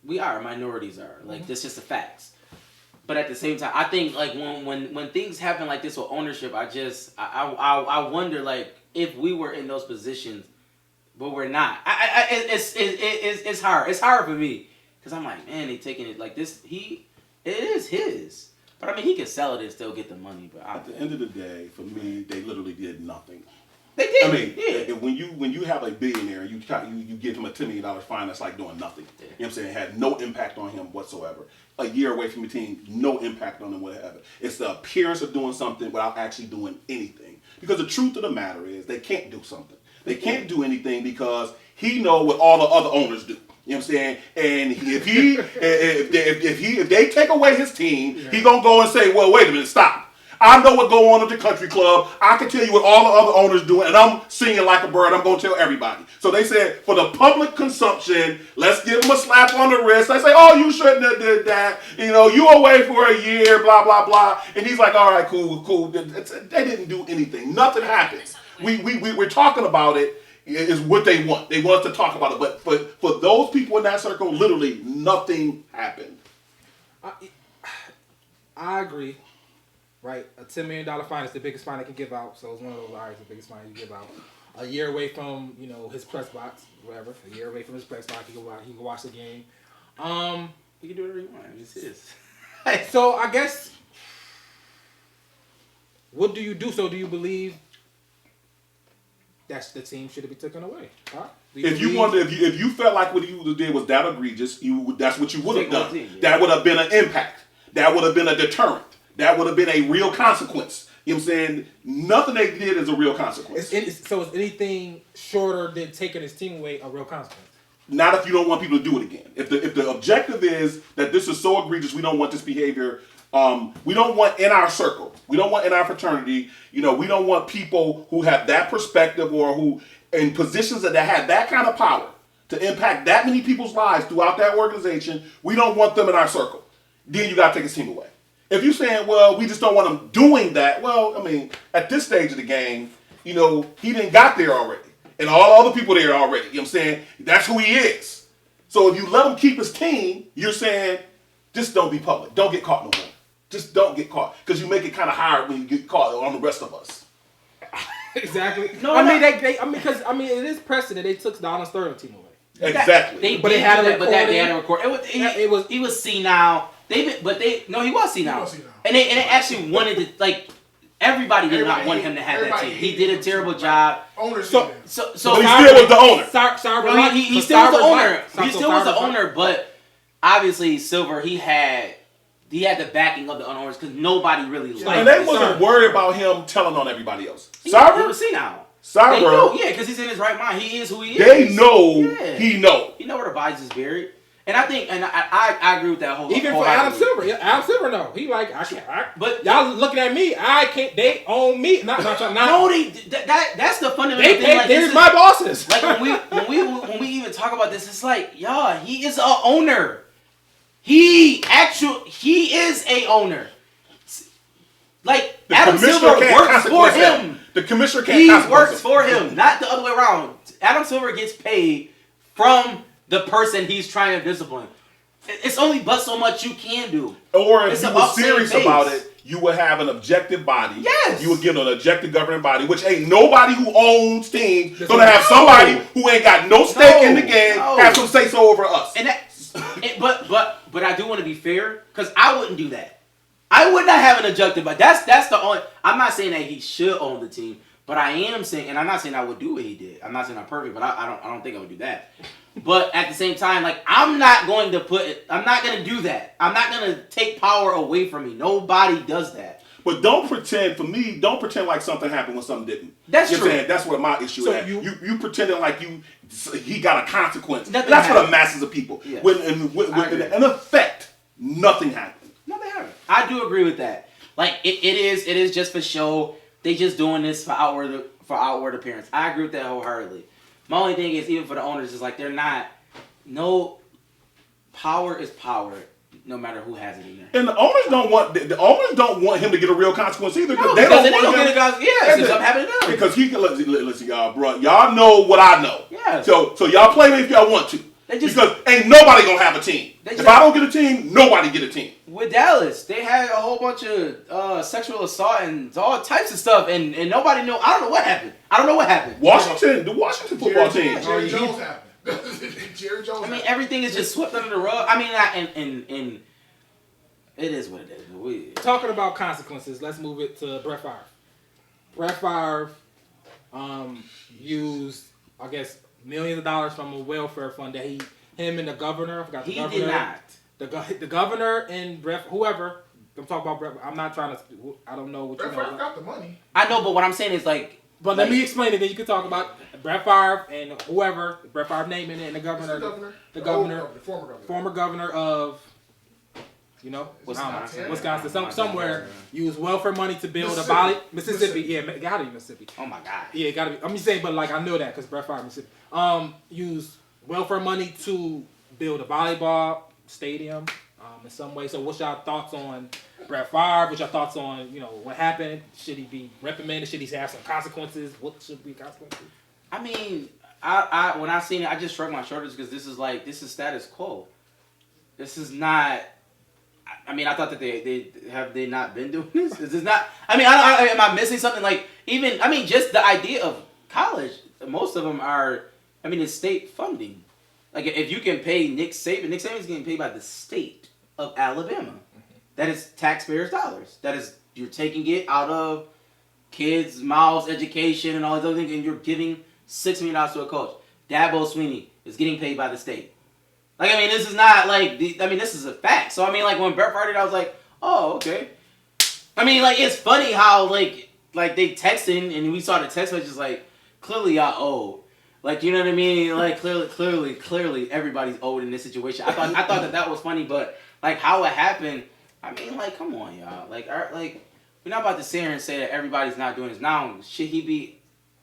We are. Minorities are. Like, that's just the facts. But at the same time, I think, like, when things happen like this with ownership, I wonder, like, if we were in those positions, but we're not. It's hard. It's hard for me. Because I'm like, man, they taking it like this. It is his. But, I mean, he could sell it and still get the money. But at the end of the day, for me, they literally did nothing. They did. I mean, yeah. when you have a billionaire and you give him a $10 million fine, that's like doing nothing. Yeah. You know what I'm saying? It had no impact on him whatsoever. A year away from the team, no impact on him whatsoever. It's the appearance of doing something without actually doing anything. Because the truth of the matter is, they can't do something. They can't do anything because he know what all the other owners do. You know what I'm saying? And if they take away his team, he gonna go and say, well, wait a minute, stop. I know what go on at the country club. I can tell you what all the other owners do, and I'm singing like a bird. I'm going to tell everybody. So they said, for the public consumption, let's give them a slap on the wrist. They say, oh, you shouldn't have did that. You know, you away for a year, blah, blah, blah. And he's like, all right, cool. They didn't do anything. Nothing happened. We're talking about it. Is what they want. They want us to talk about it. But for those people in that circle, literally nothing happened. I agree. Right, a $10 million fine is the biggest fine they can give out. So it's one of those. All right, it's the biggest fine you give out. A year away from his press box, whatever. A year away from his press box, he can watch the game. He can do whatever he wants. It's his. So I guess, what do you do? So do you believe that the team should be taken away? Huh? If you felt like what you did was that egregious, that's what you would have done. Team, yeah. That would have been an impact. That would have been a deterrent. That would have been a real consequence. You know what I'm saying? Nothing they did is a real consequence. So is anything shorter than taking his team away a real consequence? Not if you don't want people to do it again. If the objective is that this is so egregious, we don't want this behavior. We don't want in our circle. We don't want in our fraternity. We don't want people who have that perspective or who in positions that have that kind of power to impact that many people's lives throughout that organization. We don't want them in our circle. Then you got to take his team away. If you're saying, well, we just don't want him doing that, well, I mean, at this stage of the game, he didn't got there already. And all the other people there already. You know what I'm saying? That's who he is. So if you let him keep his team, you're saying, just don't be public. Don't get caught no more. Just don't get caught. Because you make it kind of hard when you get caught on the rest of us. Exactly. No, because it is precedent. They took Donald Sterling team away. Exactly. They They had a record. He was senile. He was senile. And they actually wanted to, like, everybody did not want him to have that team. He did a terrible job. Owners So But he still was the owner. He still was the owner. He still was the owner, but obviously Silver, he had the backing of the owners because nobody really liked him. And they wasn't worried about him telling on everybody else. He Sarver? was senile. Sarver, Because he's in his right mind. He is who he is. they know he know. He know where the bodies is buried. And I think, and I agree with that whole. Even for Adam Silver, Adam Silver, no, he like I can't. But y'all looking at me, I can't. They own me. Not no, that's the fundamental they thing. Like, there's my bosses. Like when we even talk about this, it's like, yeah, he is a owner. He is a owner. Like Adam Silver works for him. The commissioner can't. He works for him, not the other way around. Adam Silver gets paid from the person he's trying to discipline. It's only but so much you can do. Or if you were serious about it, you would have an objective body. Yes. You would get an objective governing body, which ain't nobody who owns teams gonna have somebody who ain't got no stake in the game have some say so over us. And but I do want to be fair because I wouldn't do that. I would not have an objective, but that's the only. I'm not saying that he should own the team, but I am saying, and I'm not saying I would do what he did. I'm not saying I'm perfect, but I don't think I would do that. But at the same time, like I'm not going to do that. I'm not going to take power away from me. Nobody does that. But don't pretend like something happened when something didn't. That's true. true. That's what my issue is. You pretending like he got a consequence. Nothing That's happened. for the masses of people. Yeah. When in effect, nothing happened. No, they haven't. I do agree with that. Like it is just for show. They just doing this for outward appearance. I agree with that wholeheartedly. My only thing is, even for the owners, is like they're not. No, power is power, no matter who has it in there. And the owners don't want him to get a real consequence either. No, they because don't they want don't him. get it, something happened to them. Because he can listen, y'all, bro. Y'all know what I know. Yeah. So y'all play me if y'all want to. Because ain't nobody gonna have a team. If I don't get a team, nobody get a team. With Dallas, they had a whole bunch of sexual assault and all types of stuff, and nobody knew. I don't know what happened. The Washington football team. Jerry Jones happened. Jerry Jones. I mean, everything is just swept under the rug. I mean, and it is what it is. Talking about consequences, let's move it to Brett Favre. Brett Favre, used, I guess, millions of dollars from a welfare fund that him and the governor, I forgot the governor. He did not. The governor and whoever, I'm talking about Brett, I'm not trying to, I don't know what you Brett know. Favre got the money. I know, but what I'm saying is like. But let me explain it, then you can talk about Brett Favre and whoever, Brett Favre naming it, and the governor. The governor. Former governor of, you know, Wisconsin. Somewhere use welfare money to build Mississippi. Yeah, gotta be Mississippi. Oh my God. Yeah, gotta be. I'm just saying, but like I know that because Brett Favre Mississippi. Use welfare money to build a volleyball stadium in some way. So what's y'all thoughts on Brett Favre? What's your thoughts on, you know, what happened? Should he be reprimanded? Should he have some consequences? What should be consequences? I mean, I when I seen it, I just shrugged my shoulders because this is status quo. This is not. I mean, I thought that they not been doing this. Is this not? I mean, am I missing something? Like even I mean, just the idea of college. Most of them are. I mean, it's state funding. Like if you can pay Nick Saban's getting paid by the state of Alabama. That is taxpayers' dollars. That is you're taking it out of kids' mouths, education, and all these other things, and you're giving $6 million to a coach. Dabo Sweeney is getting paid by the state. Like, I mean, this is not like, this is a fact. So, I mean, like, when Brett Favre did, I was like, oh, okay. I mean, like, it's funny how, like they texting, and we saw the text messages, like, clearly y'all owe. Like, you know what I mean? Like, clearly everybody's owed in this situation. I thought that was funny, but, like, how it happened, I mean, like, come on, y'all. Like, we're not about to sit here and say that everybody's not doing this. Now, should he be,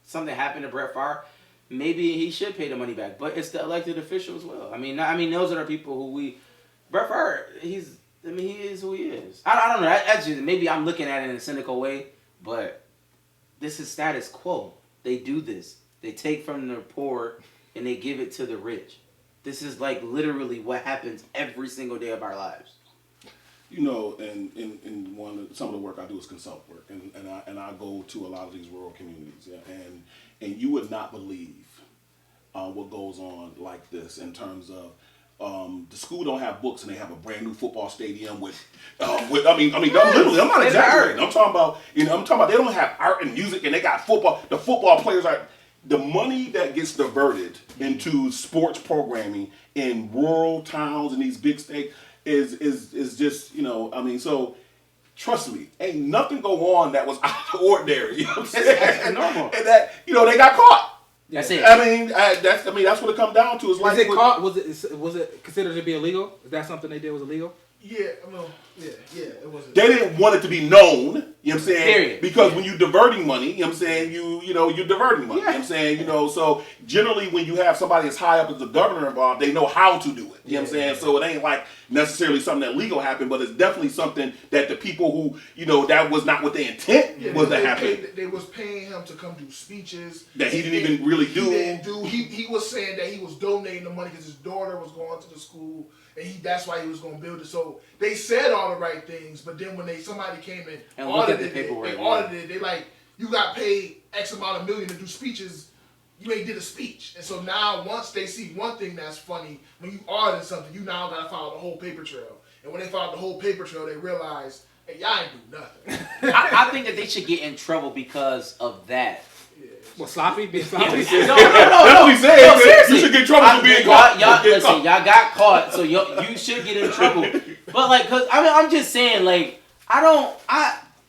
something happened to Brett Favre, maybe he should pay the money back. But it's the elected official as well. I mean, those are the people who Brett Favre, he is who he is. I don't know. That's just, maybe I'm looking at it in a cynical way, but this is status quo. They do this. They take from the poor and they give it to the rich. This is like literally what happens every single day of our lives. You know, and in some of the work I do is consult work, and I go to a lot of these rural communities, yeah, and you would not believe what goes on like this in terms of the school don't have books and they have a brand new football stadium with I mean literally I'm not exaggerating. I'm talking about they don't have art and music and they got football. The football players are. The money that gets diverted into sports programming in rural towns and these big states is just, you know, I mean, so trust me, ain't nothing go on that was out of the ordinary. You know what I'm saying? That's normal. And that, you know, they got caught. That's it. I mean, that's what it comes down to. It's like was it considered to be illegal? Is that something they did was illegal? Yeah, it wasn't. They didn't want it to be known, you know what I'm saying? Period. Because when you're diverting money, you know what I'm saying, you're diverting money. You know what I'm saying? You know, so generally when you have somebody as high up as the governor involved, they know how to do it. You know what I'm saying? So it ain't like necessarily something that legal happened, but it's definitely something that the people who, you know, that was not what their intent was to happen. They was paying him to come do speeches. That he didn't even really do. He didn't do. He was saying that he was donating the money because his daughter was going to the school. And that's why he was going to build it. So they said all the right things, but then when somebody came in and audited it, they like, you got paid X amount of million to do speeches, you ain't did a speech. And so now once they see one thing that's funny, when you audit something, you now got to follow the whole paper trail. And when they followed the whole paper trail, they realized, hey, y'all ain't do nothing. I think that they should get in trouble because of that. Well, sloppy? Being sloppy? No. That's what he's saying. Seriously. You should get in trouble for being caught. Y'all got caught, so you should get in trouble. But like, cause I mean, I'm just saying, like, am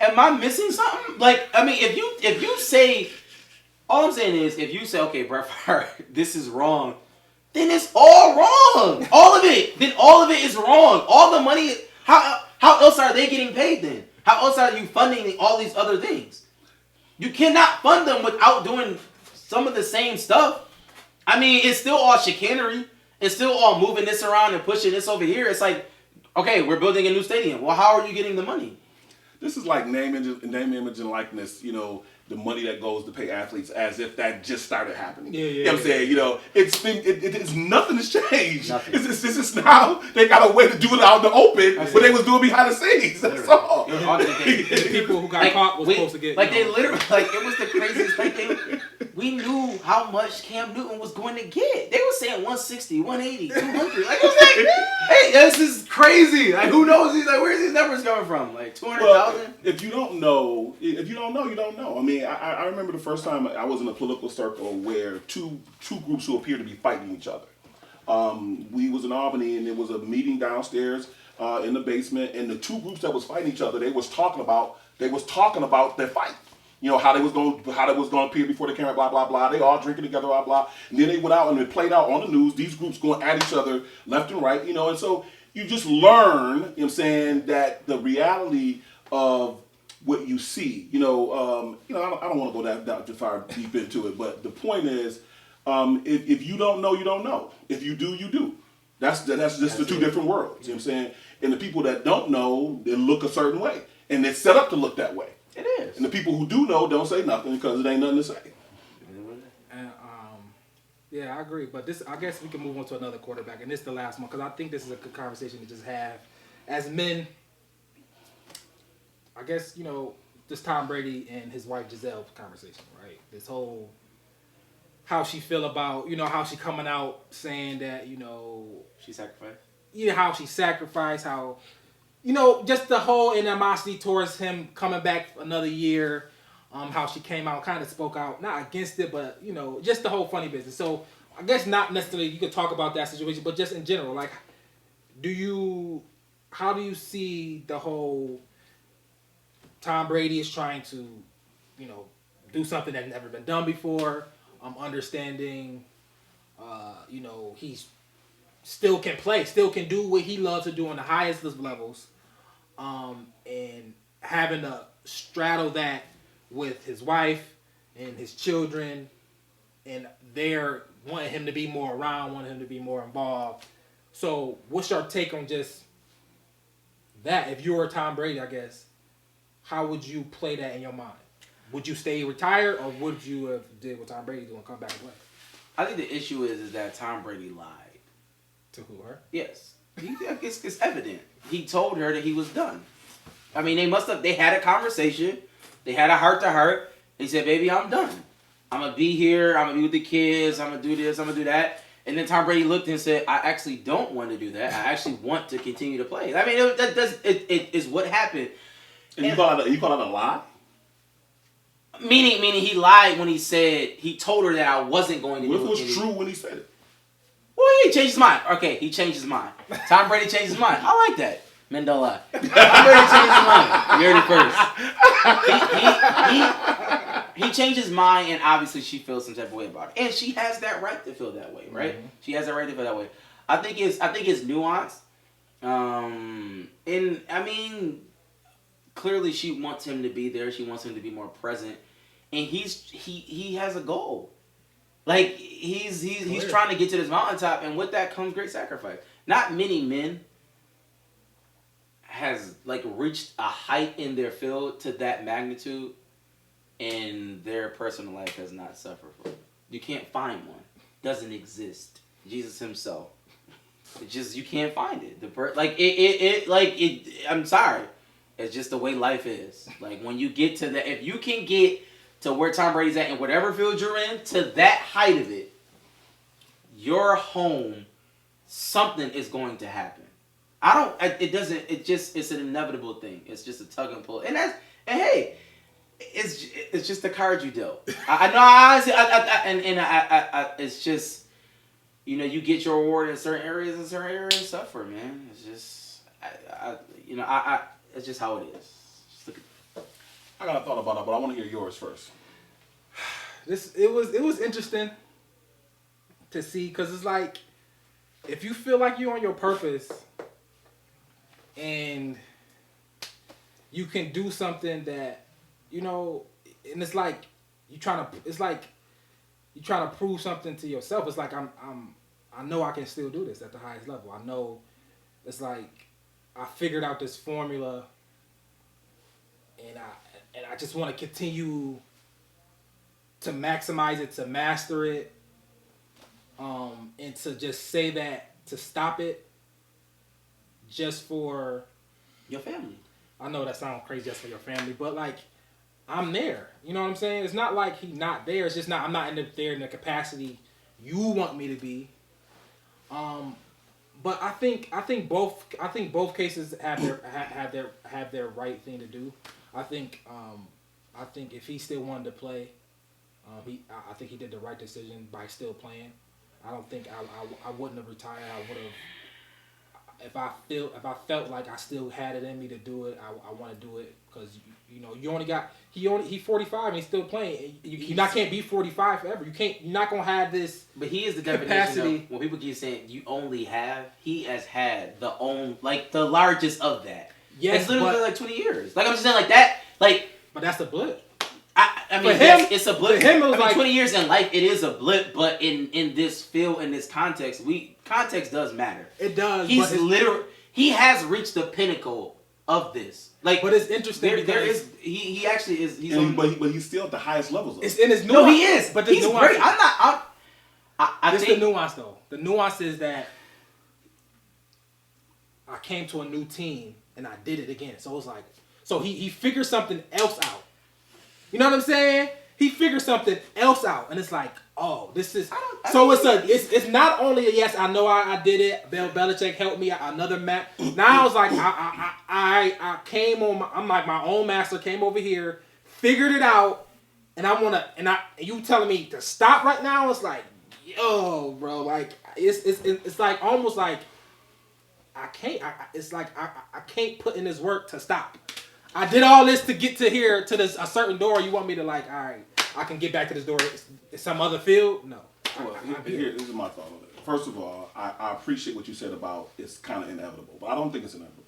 I missing something? Like, I mean, if you say, all I'm saying is, if you say, okay, Brett Favre, this is wrong, then it's all wrong. All of it. Then all of it is wrong. All the money. How else are they getting paid then? How else are you funding all these other things? You cannot fund them without doing some of the same stuff. I mean, it's still all chicanery. It's still all moving this around and pushing this over here. It's like, okay, we're building a new stadium. Well, how are you getting the money? This is like name, image, and likeness, you know, the money that goes to pay athletes as if that just started happening. You know what I'm saying? You know, it's nothing has changed. Nothing. It's just now they got a way to do it out in the open, but they was doing behind the scenes. That's all. The people who got caught was supposed to get. Like, they literally, like, it was the craziest thing. We knew how much Cam Newton was going to get. They were saying 160, 180, 200. Like, it was like, hey, this is crazy. Like, who knows? He's like, where's these numbers coming from? Like, 200,000? If you don't know, you don't know. I mean, mean, I remember the first time I was in a political circle where two groups who appeared to be fighting each other. We was in Albany, and there was a meeting downstairs in the basement, and the two groups that was fighting each other, they was talking about their fight. You know, how they was going to appear before the camera, blah blah blah. They all drinking together, blah blah. And then they went out and it played out on the news. These groups going at each other left and right. You know, and so you just learn. You know what I'm saying, that the reality of what you see. You know, I don't want to go that far deep into it, but the point is, if you don't know, you don't know. If you do, you do. That's just the two different worlds. You know what I'm saying? And the people that don't know, they look a certain way, and they're set up to look that way. It is. And the people who do know don't say nothing because it ain't nothing to say. And yeah, I agree. But I guess we can move on to another quarterback, and this is the last one because I think this is a good conversation to just have as men. I guess this Tom Brady and his wife Giselle conversation, right? This whole how she feel about how she coming out saying that she sacrificed. Yeah, how she sacrificed, how. Just the whole animosity towards him coming back another year, how she came out, kind of spoke out, not against it, but, just the whole funny business. So, I guess not necessarily you could talk about that situation, but just in general, like, how do you see the whole Tom Brady is trying to, do something that's never been done before, understanding, he's still can play, still can do what he loves to do on the highest levels. And having to straddle that with his wife and his children, and they're wanting him to be more around, wanting him to be more involved. So, what's your take on just that? If you were Tom Brady, I guess, how would you play that in your mind? Would you stay retired, or would you have did what Tom Brady do and come back and play? I think the issue is that Tom Brady lied. To who, her? Yes. It's evident. He told her that he was done. I mean, they had a conversation. They had a heart-to-heart. He said, baby, I'm done. I'm going to be here. I'm going to be with the kids. I'm going to do this. I'm going to do that. And then Tom Brady looked and said, I actually don't want to do that. I actually want to continue to play. I mean, it is what happened. And you call it a lie? Meaning he lied when he said, he told her that I wasn't going to do it. What was true when he said it? Well, he changed his mind. Okay, he changed his mind. Tom Brady changed his mind. I like that. Men don't lie. Tom Brady changed his mind. You heard it first. He changed his mind, and obviously she feels some type of way about it. And she has that right to feel that way, right? Mm-hmm. She has that right to feel that way. I think it's nuanced. And I mean, clearly she wants him to be there. She wants him to be more present. And he has a goal. Like, he's trying to get to this mountaintop, and with that comes great sacrifice. Not many men has, reached a height in their field to that magnitude, and their personal life has not suffered from it. You can't find one. Doesn't exist. Jesus himself. You can't find it. I'm sorry. It's just the way life is. Like, when you get to that, if you can get to where Tom Brady's at in whatever field you're in, to that height of it, your home, something is going to happen. It's an inevitable thing. It's just a tug and pull. And hey, it's just the cards you dealt. It's just, you get your reward in certain areas and certain areas suffer, man. It's just, it's just how it is. I got a thought about it, but I want to hear yours first. It was interesting to see, because it's like, if you feel like you're on your purpose and you can do something that, and it's like you're trying to prove something to yourself. It's like I know I can still do this at the highest level. I know it's like I figured out this formula, and I just want to continue to maximize it, to master it, and to just say that, to stop it, just for your family. I know that sounds crazy, just for your family, but I'm there. You know what I'm saying? It's not like he's not there. It's just I'm not there in the capacity you want me to be. But I think both cases have their right thing to do. I think I think if he still wanted to play, I think he did the right decision by still playing. I don't think I wouldn't have retired. I would have. If I felt like I still had it in me to do it, I want to do it because you only got he 45 and he's still playing. You not can't be 45 forever. You're not gonna have this. But he is the capacity. definition of when people keep saying you only have. He has had the largest of that. Yes, it's literally like 20 years. Like I'm just saying like that. Like, but that's a blip. I mean, him, it's a blip. For him, it was 20 years in life, it is a blip. But in this field, in this context, context does matter. It does. He has reached the pinnacle of this. Like, but it's interesting. There is he actually is. But he's still at the highest levels. It's in his nuance. No, he is. But he's great. I think the nuance though. The nuance is that I came to a new team and I did it again. So it's like, he figured something else out. You know what I'm saying? He figured something else out, and it's like, oh, this is. It's not only a yes. I know I did it. Bill Belichick helped me. Another match. Now I was like, I came on. I'm like my own master. Came over here, figured it out, and you telling me to stop right now? It's like, yo, bro, like it's like almost like I can't. It's like I can't put in this work to stop. I did all this to get to here to a certain door. You want me to like, all right, I can get back to this door. Some other field? No. Well, this is my thought on it. First of all, I appreciate what you said about it's kind of inevitable, but I don't think it's inevitable.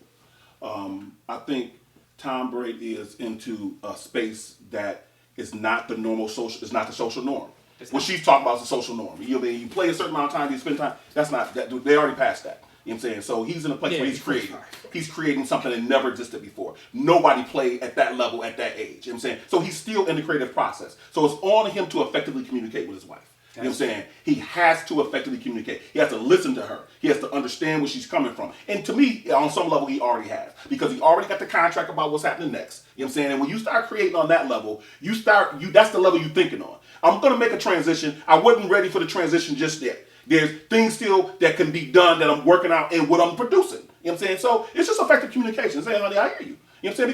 I think Tom Brady is into a space that is not the normal social. It's not the social norm. What she's talking about is the social norm. You play a certain amount of time, you spend time. That's not that. They already passed that. You know what I'm saying? So he's in a place where he's creating. He's creating something that never existed before. Nobody played at that level at that age. You know what I'm saying? So he's still in the creative process. So it's on him to effectively communicate with his wife. You know what I'm saying? He has to effectively communicate. He has to listen to her. He has to understand where she's coming from. And to me, on some level, he already has. Because he already got the contract about what's happening next. You know what I'm saying? And when you start creating on that level, that's the level you're thinking on. I'm going to make a transition. I wasn't ready for the transition just yet. There's things still that can be done that I'm working out in what I'm producing. You know what I'm saying? So it's just effective communication. Saying, honey, I hear you. You know what I'm saying?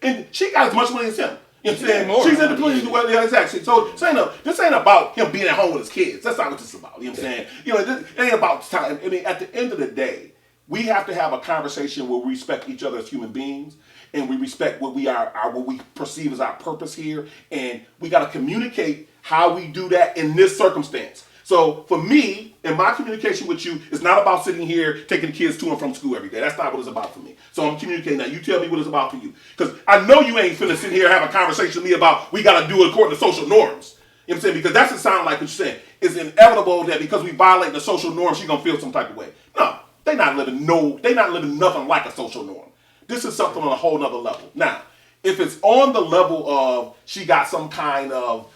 Because she got as much money as him. You know what I'm saying? She's independent. Yeah, exactly. So this ain't about him being at home with his kids. That's not what this is about. You know what I'm saying? It ain't about time. I mean, at the end of the day, we have to have a conversation where we respect each other as human beings and we respect what what we perceive as our purpose here. And we got to communicate how we do that in this circumstance. So for me, in my communication with you, it's not about sitting here taking the kids to and from school every day. That's not what it's about for me. So I'm communicating that. You tell me what it's about for you. Because I know you ain't finna sit here and have a conversation with me about we got to do it according to social norms. You know what I'm saying? Because that doesn't sound like what you're saying. It's inevitable that because we violate the social norm, she's going to feel some type of way. No, they're not living nothing like a social norm. This is something on a whole nother level. Now, if it's on the level of she got some kind of,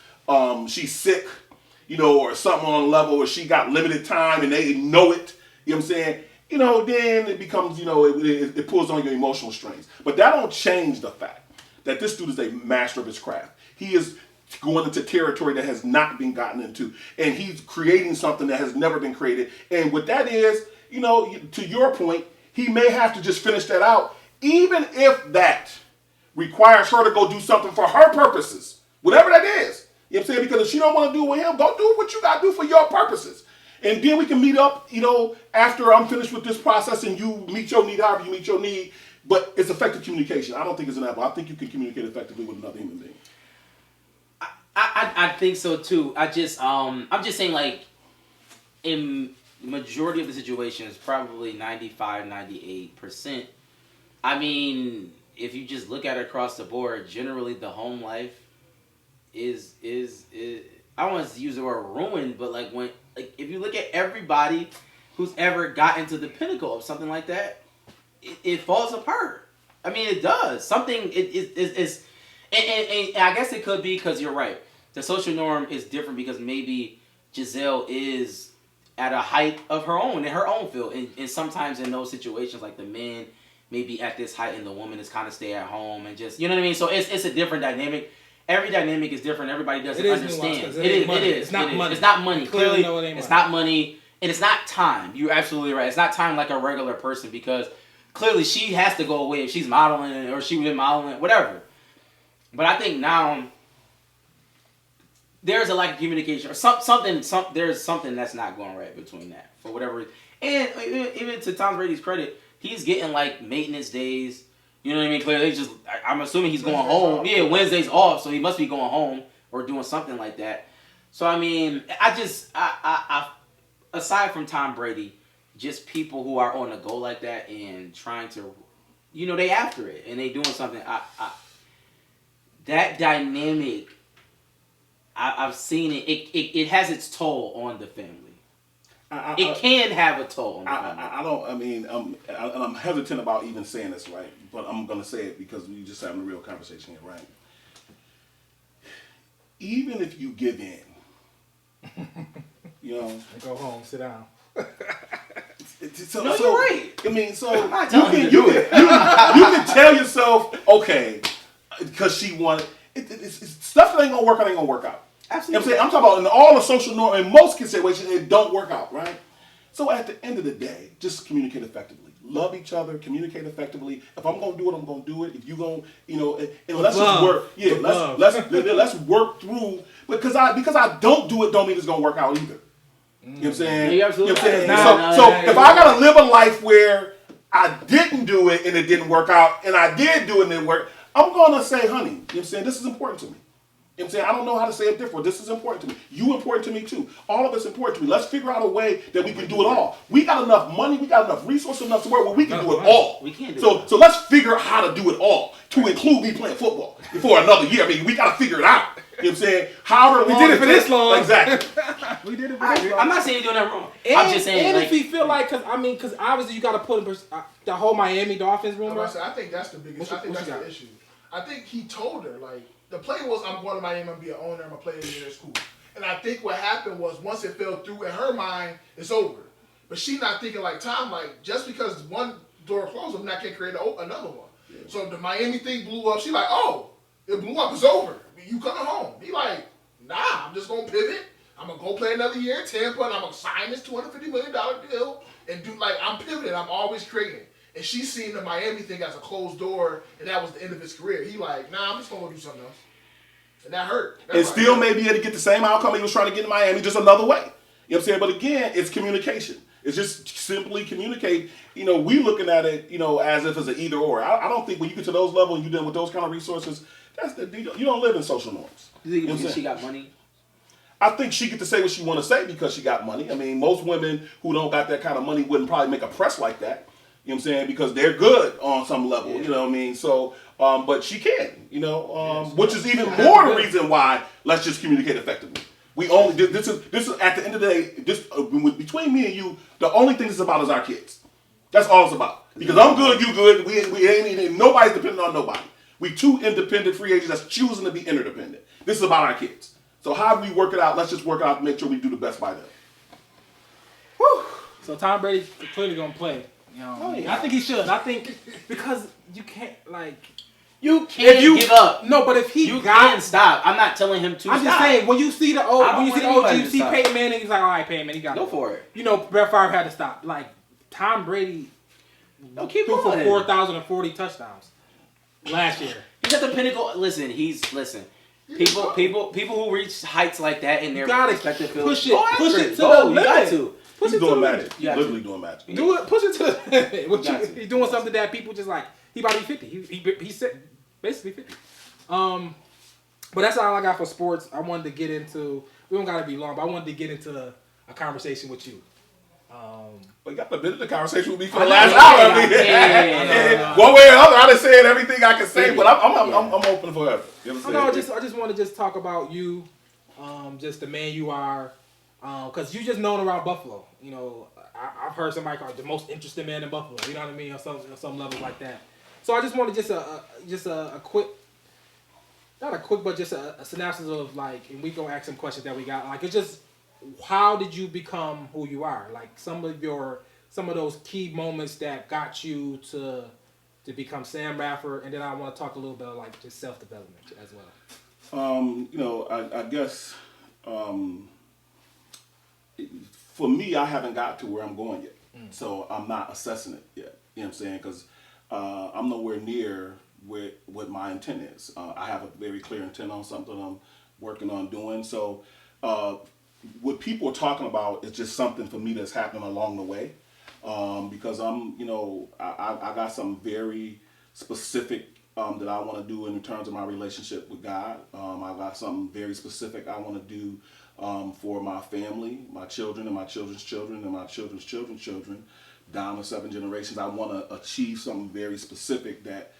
she's sick, or something on a level where she got limited time and they know it, you know what I'm saying? Then it becomes, it pulls on your emotional strings. But that don't change the fact that this dude is a master of his craft. He is going into territory that has not been gotten into. And he's creating something that has never been created. And what that is, to your point, he may have to just finish that out, even if that requires her to go do something for her purposes, whatever that is. You know what I'm saying? Because if she don't want to do it with him, go do what you got to do for your purposes. And then we can meet up, after I'm finished with this process and you meet your need, however you meet your need. But it's effective communication. I don't think it's inevitable. I think you can communicate effectively with another human being. I think so too. I'm just saying, like, in majority of the situations, probably 95, 98%. I mean, if you just look at it across the board, generally the home life is I don't want to use the word ruined, but if you look at everybody who's ever gotten to the pinnacle of something like that, it falls apart. I mean, it does. Something is and I guess it could be because you're right. The social norm is different because maybe Giselle is at a height of her own in her own field, and sometimes in those situations, like the men may be at this height and the woman is kind of stay at home and just, you know what I mean. So it's a different dynamic. Every dynamic is different. Everybody doesn't understand. It is. It's not money. It's not money. Clearly, it's not money, and it's not time. You're absolutely right. It's not time like a regular person because clearly she has to go away if she's modeling or she was modeling, whatever. But I think now there's a lack of communication or there's something that's not going right between that for whatever reason. And even to Tom Brady's credit, he's getting like maintenance days. You know what I mean? Clearly, I'm assuming he's going home. Yeah, Wednesday's off, so he must be going home or doing something like that. So I mean, I aside from Tom Brady, just people who are on the go like that and trying to, they after it and they doing something. That dynamic, I've seen it. It has its toll on the family. It can have a toll on the family. I'm hesitant about even saying this, right? But I'm going to say it because we're just having a real conversation here, right? Even if you give in, Go home, sit down. You're right. I mean, so I'm not telling you to do it. You can tell yourself, okay, because she wanted it's stuff that ain't gonna work out, ain't gonna work out. Absolutely. You know what I'm saying? I'm talking about in all the social norm, in most situations, it don't work out, right? So at the end of the day, just communicate effectively. Love each other, communicate effectively. If I'm gonna do it, I'm gonna do it. If you gonna, and let's just work. Yeah, let's work through because I don't do it don't mean it's gonna work out either. You know what I'm saying? Yeah, absolutely. You know what I'm saying? So if I gotta live a life where I didn't do it and it didn't work out, and I did do it and it didn't work, I'm gonna say, honey, you know what I'm saying? This is important to me. You know what I'm saying? I don't know how to say it different. This is important to me. You important to me too. All of it's important to me. Let's figure out a way that we can do it all. We got enough money, we got enough resources, enough to where we can do it all. We can do it. So let's figure out how to do it all, to include me playing football for another year. I mean, we gotta figure it out. You know what I'm saying? However long we did it for this long. Exactly. We did it for this long. I'm not saying you're doing that wrong. And, I'm just saying, and like, if he feel like, because obviously you got to put the whole Miami Dolphins rumor. I think that's the biggest. I think that's the issue. I think he told her, like, the play was, I'm going to Miami, I'm going to be an owner, I'm going to play in their school. And I think what happened was, once it fell through, in her mind, it's over. But she not thinking like Tom, like, just because one door closed, I'm not going to create another one. Yeah. So if the Miami thing blew up, she like, oh, it blew up, it's over. You coming home. He like, nah, I'm just going to pivot. I'm going to go play another year in Tampa, and I'm going to sign this $250 million deal and do, like, I'm pivoting. I'm always creating. And she's seen the Miami thing as a closed door, and that was the end of his career. He like, nah, I'm just going to go do something else. And that hurt. And still may be able to get the same outcome he was trying to get in Miami, just another way. You know what I'm saying? But again, it's communication. It's just simply communicate. We looking at it, as if it's an either or. I don't think when you get to those levels and you're dealing with those kind of resources, you don't live in social norms. You think she got money? I think she get to say what she want to say because she got money. I mean, most women who don't got that kind of money wouldn't probably make a press like that. You know what I'm saying? Because they're good on some level, you know what I mean? So, but she can, which is even more the reason why let's just communicate effectively. This is at the end of the day, between me and you, the only thing it's about is our kids. That's all it's about. Because I'm good, you good, we ain't nobody's dependent on nobody. We two independent free agents that's choosing to be interdependent. This is about our kids. So how do we work it out? Let's just work it out to make sure we do the best by them. Whew. So Tom Brady's clearly going to play. Yeah. I think he should. I think because you can't give up. No, but if he you can't stop. I'm not telling him to. I'm just saying when you see the Peyton Manning, he's like, all right, Peyton Manning, you got go for it. Brett Favre had to stop. Like Tom Brady, keep threw going. for 4,040 touchdowns last year. He's at the pinnacle. Listen. People who reach heights like that in their respective fields, push it to the limit. You got to. He's doing magic. He's literally doing magic. Do it. Push it to the limit. He's doing something that people just like. He about to be 50. He's basically 50. But that's all I got for sports. I wanted to get into. We don't got to be long, but I wanted to get into a conversation with you. But you got the bit of the conversation with me for the last hour. One way or another, I done said everything I can say, but I'm open for it. I just want to talk about you, just the man you are. Because you just known around Buffalo. I've heard somebody call it the most interesting man in Buffalo. You know what I mean? On some levels like that. So I just wanted just a quick, not a quick, but just a synopsis of like, and we gonna ask some questions that we got. Like, it's just, how did you become who you are? Like some of those key moments that got you to become Sam Bradford, and then I want to talk a little bit like just self-development as well. I guess. For me, I haven't got to where I'm going yet. So I'm not assessing it yet. You know what I'm saying? Because I'm nowhere near what my intent is. I have a very clear intent on something I'm working on doing. So what people are talking about is just something for me that's happening along the way. Because I got some very specific that I want to do in terms of my relationship with God. I got something very specific I want to do for my family, my children, and my children's children, and my children's children's children, down to 7 generations. I want to achieve something very specific that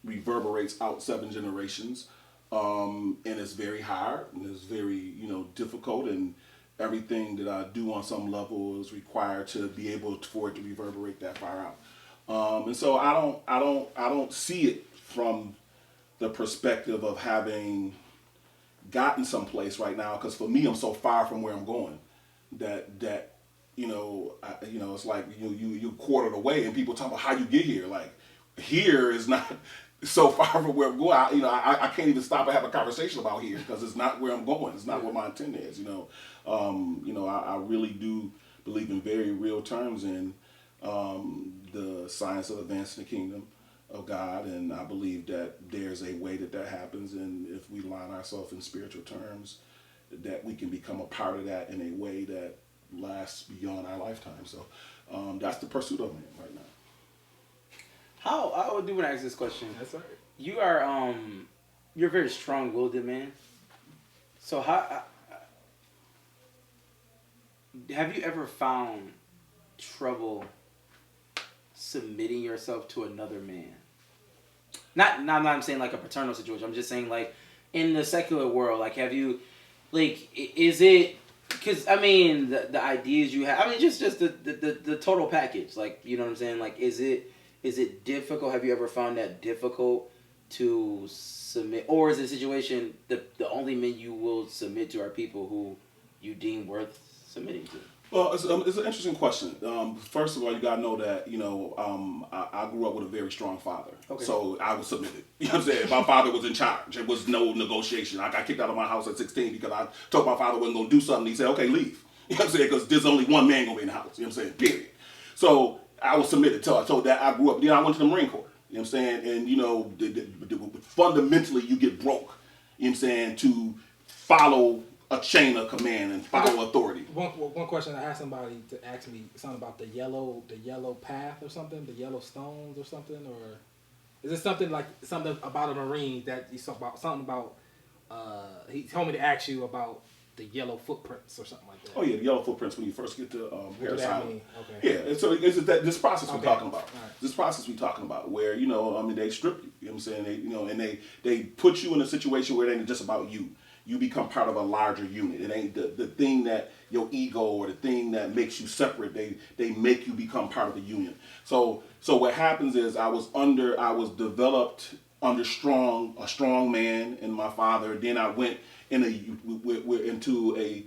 reverberates out 7 generations, and it's very hard and it's very difficult, and everything that I do on some level is required to be able for it to reverberate that far out. And so I don't see it from the perspective of having gotten someplace right now, because for me I'm so far from where I'm going that it's like you quartered away, and people talk about how you get here. Like, here is not so far from where I'm going. I can't even stop and have a conversation about here because it's not where I'm going. It's not what my intent is. I really do believe in very real terms in the science of advancing the kingdom of God, and I believe that there's a way that happens, and if we line ourselves in spiritual terms, that we can become a part of that in a way that lasts beyond our lifetime. So that's the pursuit of me right now. I would do want to ask this question. That's right. You are you're a very strong-willed man. So how have you ever found trouble submitting yourself to another man? I'm saying like a paternal situation. I'm just saying like in the secular world, like have you, like, is it, because I mean the ideas you have, I mean just the total package, like, you know what I'm saying, like is it difficult? Have you ever found that difficult to submit, or is it a situation that the only men you will submit to are people who you deem worth submitting to? Well, it's an interesting question. First of all, you gotta know that I grew up with a very strong father, so I was submitted. You know what I'm saying? My father was in charge. There was no negotiation. I got kicked out of my house at 16 because I told my father I wasn't gonna do something. He said, "Okay, leave." You know what I'm saying? Because there's only one man gonna be in the house. You know what I'm saying? Period. So I was submitted till I told that I grew up. I went to the Marine Corps. You know what I'm saying? And fundamentally, you get broke. You know what I'm saying? To follow a chain of command and follow authority. One question I asked somebody to ask me something about the yellow path or something, the yellow stones or something, or is it something about a Marine that you saw about something about? He told me to ask you about the yellow footprints or something like that. Oh yeah, the yellow footprints when you first get to Harris Island. Okay. Yeah, and so it's this process we're talking about. Right. This process we're talking about, where they strip you. You know what I'm saying? And they put you in a situation where it ain't just about you. You become part of a larger unit. It ain't the thing that your ego or the thing that makes you separate. They make you become part of the union. So what happens is I was developed under a strong man in my father. Then I went into a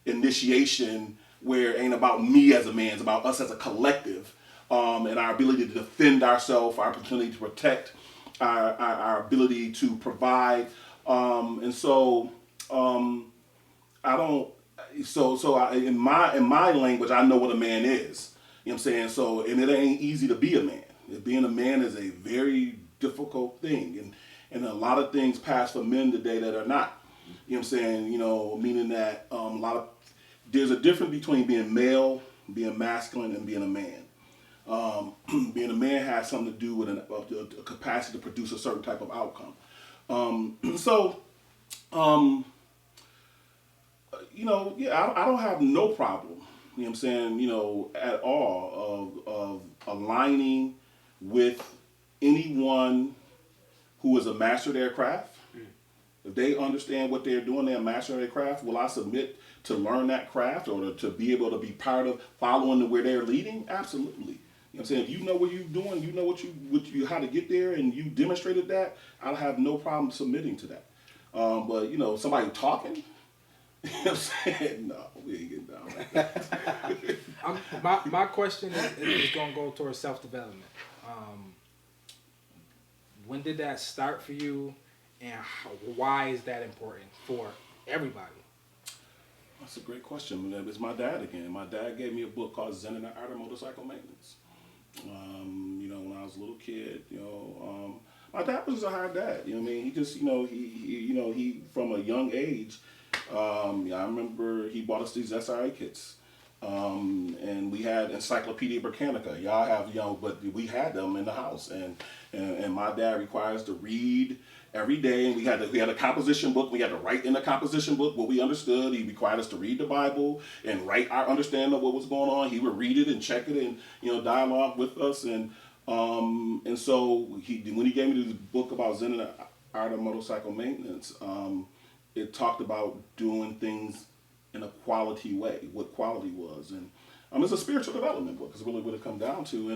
initiation where it ain't about me as a man. It's about us as a collective, and our ability to defend ourselves, our opportunity to protect, our ability to provide, and so. I don't. In my language, I know what a man is. You know what I'm saying? So, and it ain't easy to be a man. Being a man is a very difficult thing, and a lot of things pass for men today that are not. You know what I'm saying? Meaning that there's a difference between being male, being masculine, and being a man. Being a man has something to do with a capacity to produce a certain type of outcome. I don't have no problem, you know what I'm saying, at all of aligning with anyone who is a master of their craft. If they understand what they're doing, they're a master of their craft, will I submit to learn that craft or to be able to be part of following where they're leading? Absolutely. You know what I'm saying? If you know what you're doing, you know how to get there, and you demonstrated that, I'll have no problem submitting to that. But somebody talking, you know what I'm saying? No, we ain't getting down like that. My question is going to go towards self-development. When did that start for you, and why is that important for everybody? That's a great question. It's my dad again. My dad gave me a book called Zen and the Art of Motorcycle Maintenance. When I was a little kid, My dad was just a hard dad. You know what I mean? He just, he from a young age. I remember he bought us these SRA kits. And we had Encyclopedia Britannica. Y'all have, but we had them in the house. And my dad required us to read every day. And we had a composition book. We had to write in the composition book what we understood. He required us to read the Bible and write our understanding of what was going on. He would read it and check it and, dialogue with us. And so when he gave me the book about Zen and the Art of Motorcycle Maintenance, it talked about doing things in a quality way, what quality was. And it's a spiritual development book, is really what it come down to.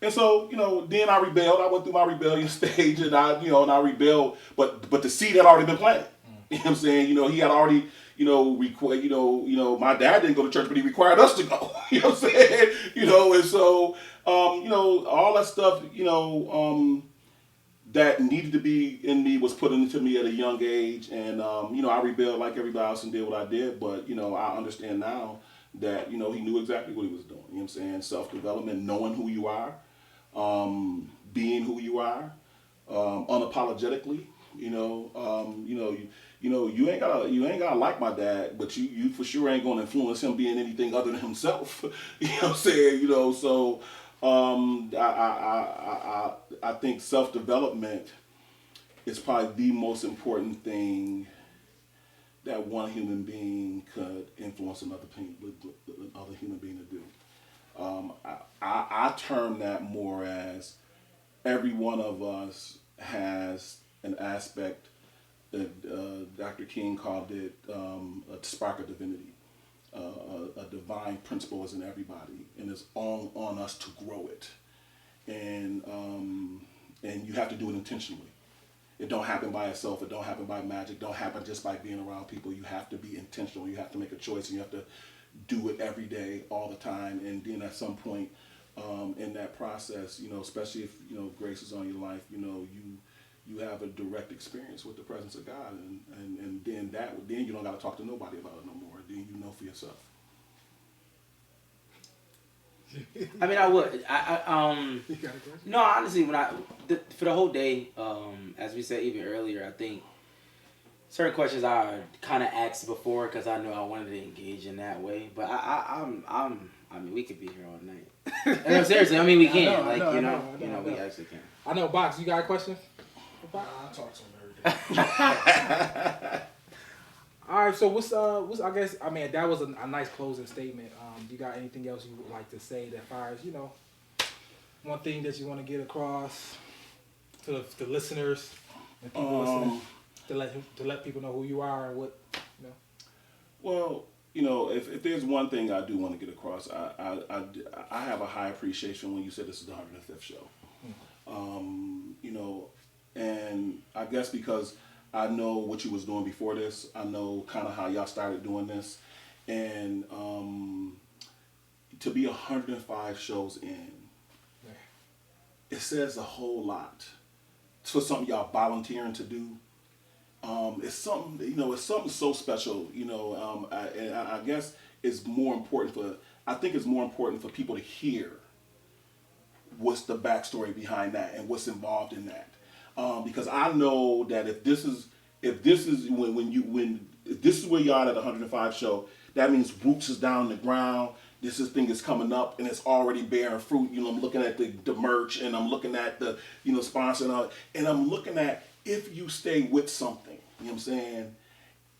And so, then I rebelled. I went through my rebellion stage, and I rebelled, but the seed had already been planted. You know what I'm saying? He had already, my dad didn't go to church, but he required us to go. You know what I'm saying? And so, all that stuff, that needed to be in me was put into me at a young age. And, I rebelled like everybody else and did what I did. But, I understand now that, he knew exactly what he was doing. You know what I'm saying? Self-development, knowing who you are, being who you are, unapologetically, you ain't gotta like my dad, but you for sure ain't gonna influence him being anything other than himself. You know what I'm saying? So I think self-development is probably the most important thing that one human being could influence another human being to do. I term that more as every one of us has an aspect that Dr. King called it a spark of divinity. A divine principle is in everybody, and it's on us to grow it. And you have to do it intentionally. It don't happen by itself. It don't happen by magic. It don't happen just by being around people. You have to be intentional. You have to make a choice, and you have to do it every day, all the time. And then at some point in that process, especially if grace is on your life, you have a direct experience with the presence of God, and then you don't got to talk to nobody about it no more. Then you know for yourself. I mean, I would. You got a question? No, honestly, for the whole day, as we said even earlier, I think certain questions I kind of asked before because I knew I wanted to engage in that way. But I mean, we could be here all night. No, seriously, I mean, we can. We actually can. I know, Box. You got a question? I'll talk to him every day. All right, so what's I guess, I mean, that was a nice closing statement. You got anything else you would like to say that fires, one thing that you want to get across to the listeners and people listening, to let people know who you are and what, Well, if there's one thing I do want to get across, I have a high appreciation when you said this is the 105th show. And I guess because I know what you was doing before this, I know kind of how y'all started doing this, and to be 105 shows in, it says a whole lot. It's for something y'all volunteering to do. It's something, it's something so special, and I guess it's more important I think it's more important for people to hear what's the backstory behind that and what's involved in that. Because I know that if this is where y'all at the 105 show, that means roots is down the ground. This thing is coming up and it's already bearing fruit. I'm looking at the merch, and I'm looking at the sponsor and all, and I'm looking at if you stay with something. You know what I'm saying?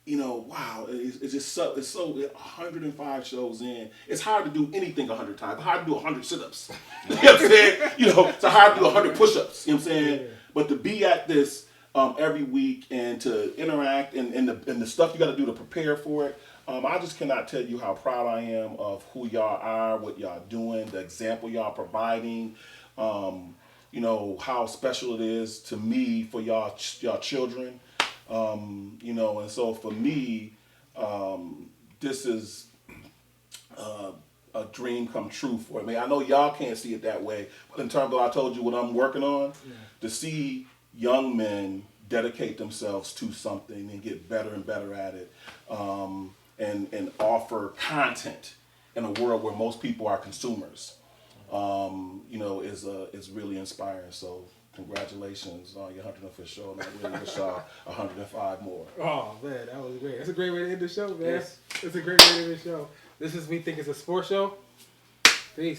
Wow, it's just so 105 shows in. It's hard to do anything 100 times. It's hard to do 100 sit-ups. You know what I'm saying? It's hard to do 100 push-ups. You know what I'm saying? Yeah. But to be at this every week and to interact and the stuff you got to do to prepare for it, I just cannot tell you how proud I am of who y'all are, what y'all doing, the example y'all providing, how special it is to me for y'all children, and so for me, this is a dream come true for me. I know y'all can't see it that way, but in terms of I told you what I'm working on, to see young men dedicate themselves to something and get better and better at it, and offer content in a world where most people are consumers, is really inspiring. So Congratulations on your 105th show, and I really wish y'all 105 more. Oh man, that was great. That's a great way to end the show, man. Yes. It's a great way to end the show. This is We Think It's a Sports Show. Peace.